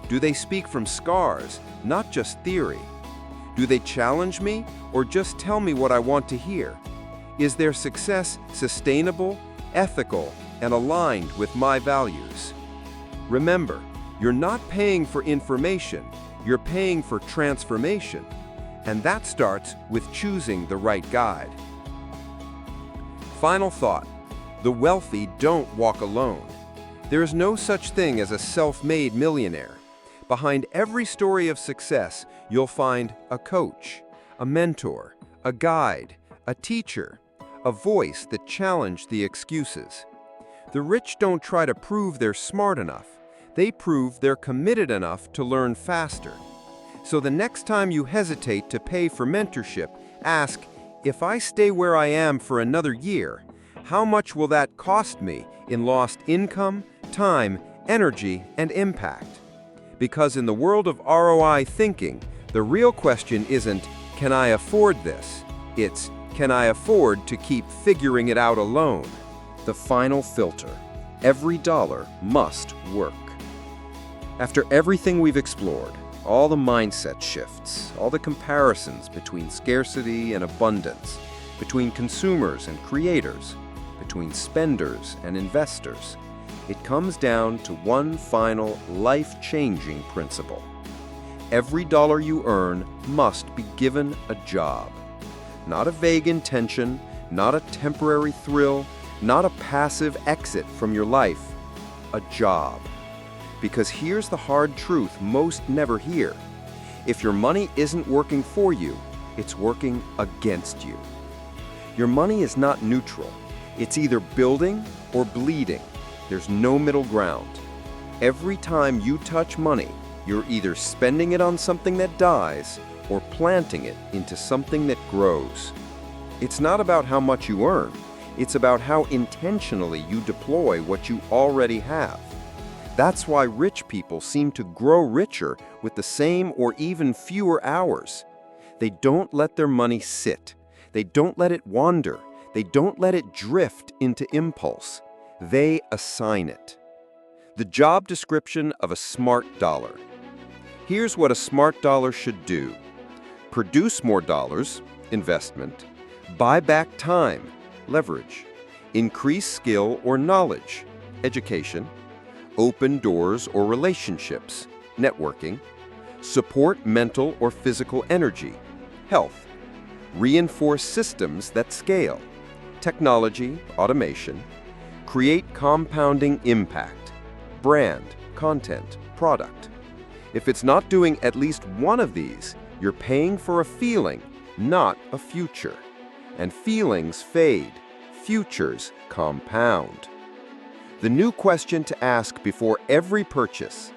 Do they speak from scars, not just theory? Do they challenge me or just tell me what I want to hear? Is their success sustainable, ethical, and aligned with my values? Remember, you're not paying for information, you're paying for transformation. And that starts with choosing the right guide. Final thought, the wealthy don't walk alone. There is no such thing as a self-made millionaire. Behind every story of success, you'll find a coach, a mentor, a guide, a teacher, a voice that challenged the excuses. The rich don't try to prove they're smart enough. They prove they're committed enough to learn faster. So the next time you hesitate to pay for mentorship, ask, if I stay where I am for another year, how much will that cost me in lost income, time, energy, and impact? Because in the world of ROI thinking, the real question isn't, can I afford this? It's, can I afford to keep figuring it out alone? The final filter. Every dollar must work. After everything we've explored, all the mindset shifts, all the comparisons between scarcity and abundance, between consumers and creators, between spenders and investors, it comes down to one final life-changing principle. Every dollar you earn must be given a job. Not a vague intention, not a temporary thrill, not a passive exit from your life. A job. Because here's the hard truth most never hear. If your money isn't working for you, it's working against you. Your money is not neutral. It's either building or bleeding. There's no middle ground. Every time you touch money, you're either spending it on something that dies or planting it into something that grows. It's not about how much you earn. It's about how intentionally you deploy what you already have. That's why rich people seem to grow richer with the same or even fewer hours. They don't let their money sit. They don't let it wander. They don't let it drift into impulse. They assign it. The job description of a smart dollar. Here's what a smart dollar should do. Produce more dollars, investment. Buy back time, leverage. Increase skill or knowledge, education. Open doors or relationships, networking. Support mental or physical energy, health. Reinforce systems that scale, technology, automation. Create compounding impact, brand, content, product. If it's not doing at least one of these, you're paying for a feeling, not a future. And feelings fade, futures compound. The new question to ask before every purchase.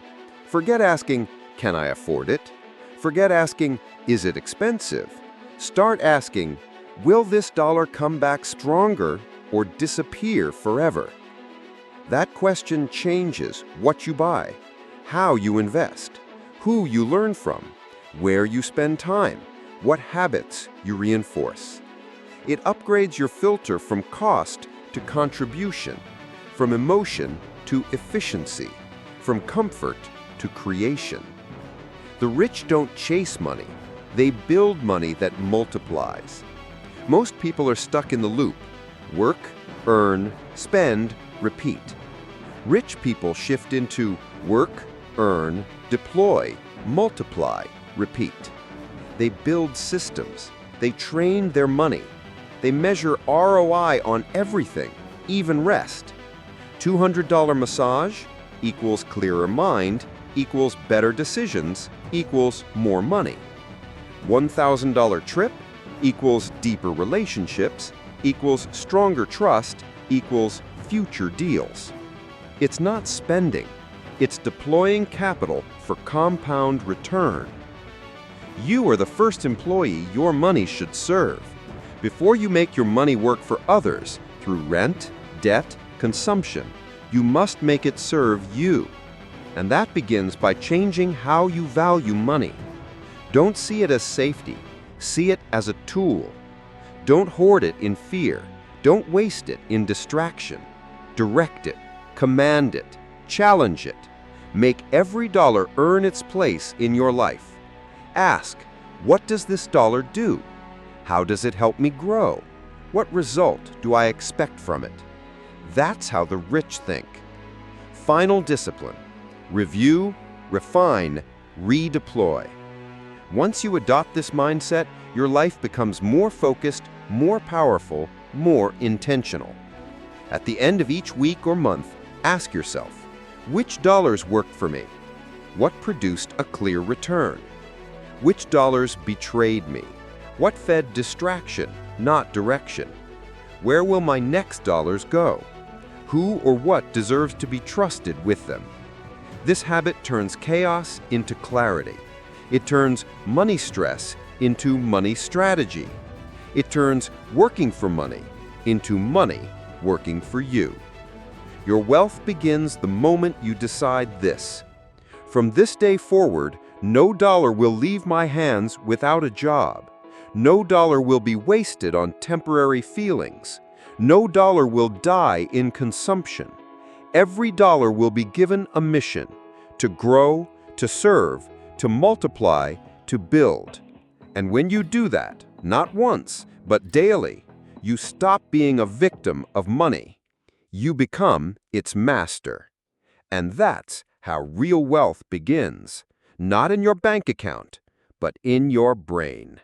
Forget asking, can I afford it? Forget asking, is it expensive? Start asking, will this dollar come back stronger or disappear forever? That question changes what you buy, how you invest, who you learn from, where you spend time, what habits you reinforce. It upgrades your filter from cost to contribution, from emotion to efficiency, from comfort to creation. The rich don't chase money, they build money that multiplies. Most people are stuck in the loop. Work, earn, spend, repeat. Rich people shift into work, earn, deploy, multiply, repeat. They build systems. They train their money. They measure ROI on everything, even rest. $200 massage equals clearer mind, equals better decisions, equals more money. $1,000 trip equals deeper relationships, equals stronger trust, equals future deals. It's not spending, it's deploying capital for compound return. You are the first employee your money should serve. Before you make your money work for others through rent, debt, consumption, you must make it serve you. And that begins by changing how you value money. Don't see it as safety. See it as a tool. Don't hoard it in fear. Don't waste it in distraction. Direct it. Command it. Challenge it. Make every dollar earn its place in your life. Ask, what does this dollar do? How does it help me grow? What result do I expect from it? That's how the rich think. Final discipline. Review, refine, redeploy. Once you adopt this mindset, your life becomes more focused, more powerful, more intentional. At the end of each week or month, ask yourself, which dollars worked for me? What produced a clear return? Which dollars betrayed me? What fed distraction, not direction? Where will my next dollars go? Who or what deserves to be trusted with them? This habit turns chaos into clarity. It turns money stress into money strategy. It turns working for money into money working for you. Your wealth begins the moment you decide this. From this day forward, no dollar will leave my hands without a job. No dollar will be wasted on temporary feelings. No dollar will die in consumption. Every dollar will be given a mission: to grow, to serve, to multiply, to build. And when you do that, not once, but daily, you stop being a victim of money. You become its master. And that's how real wealth begins, not in your bank account, but in your brain.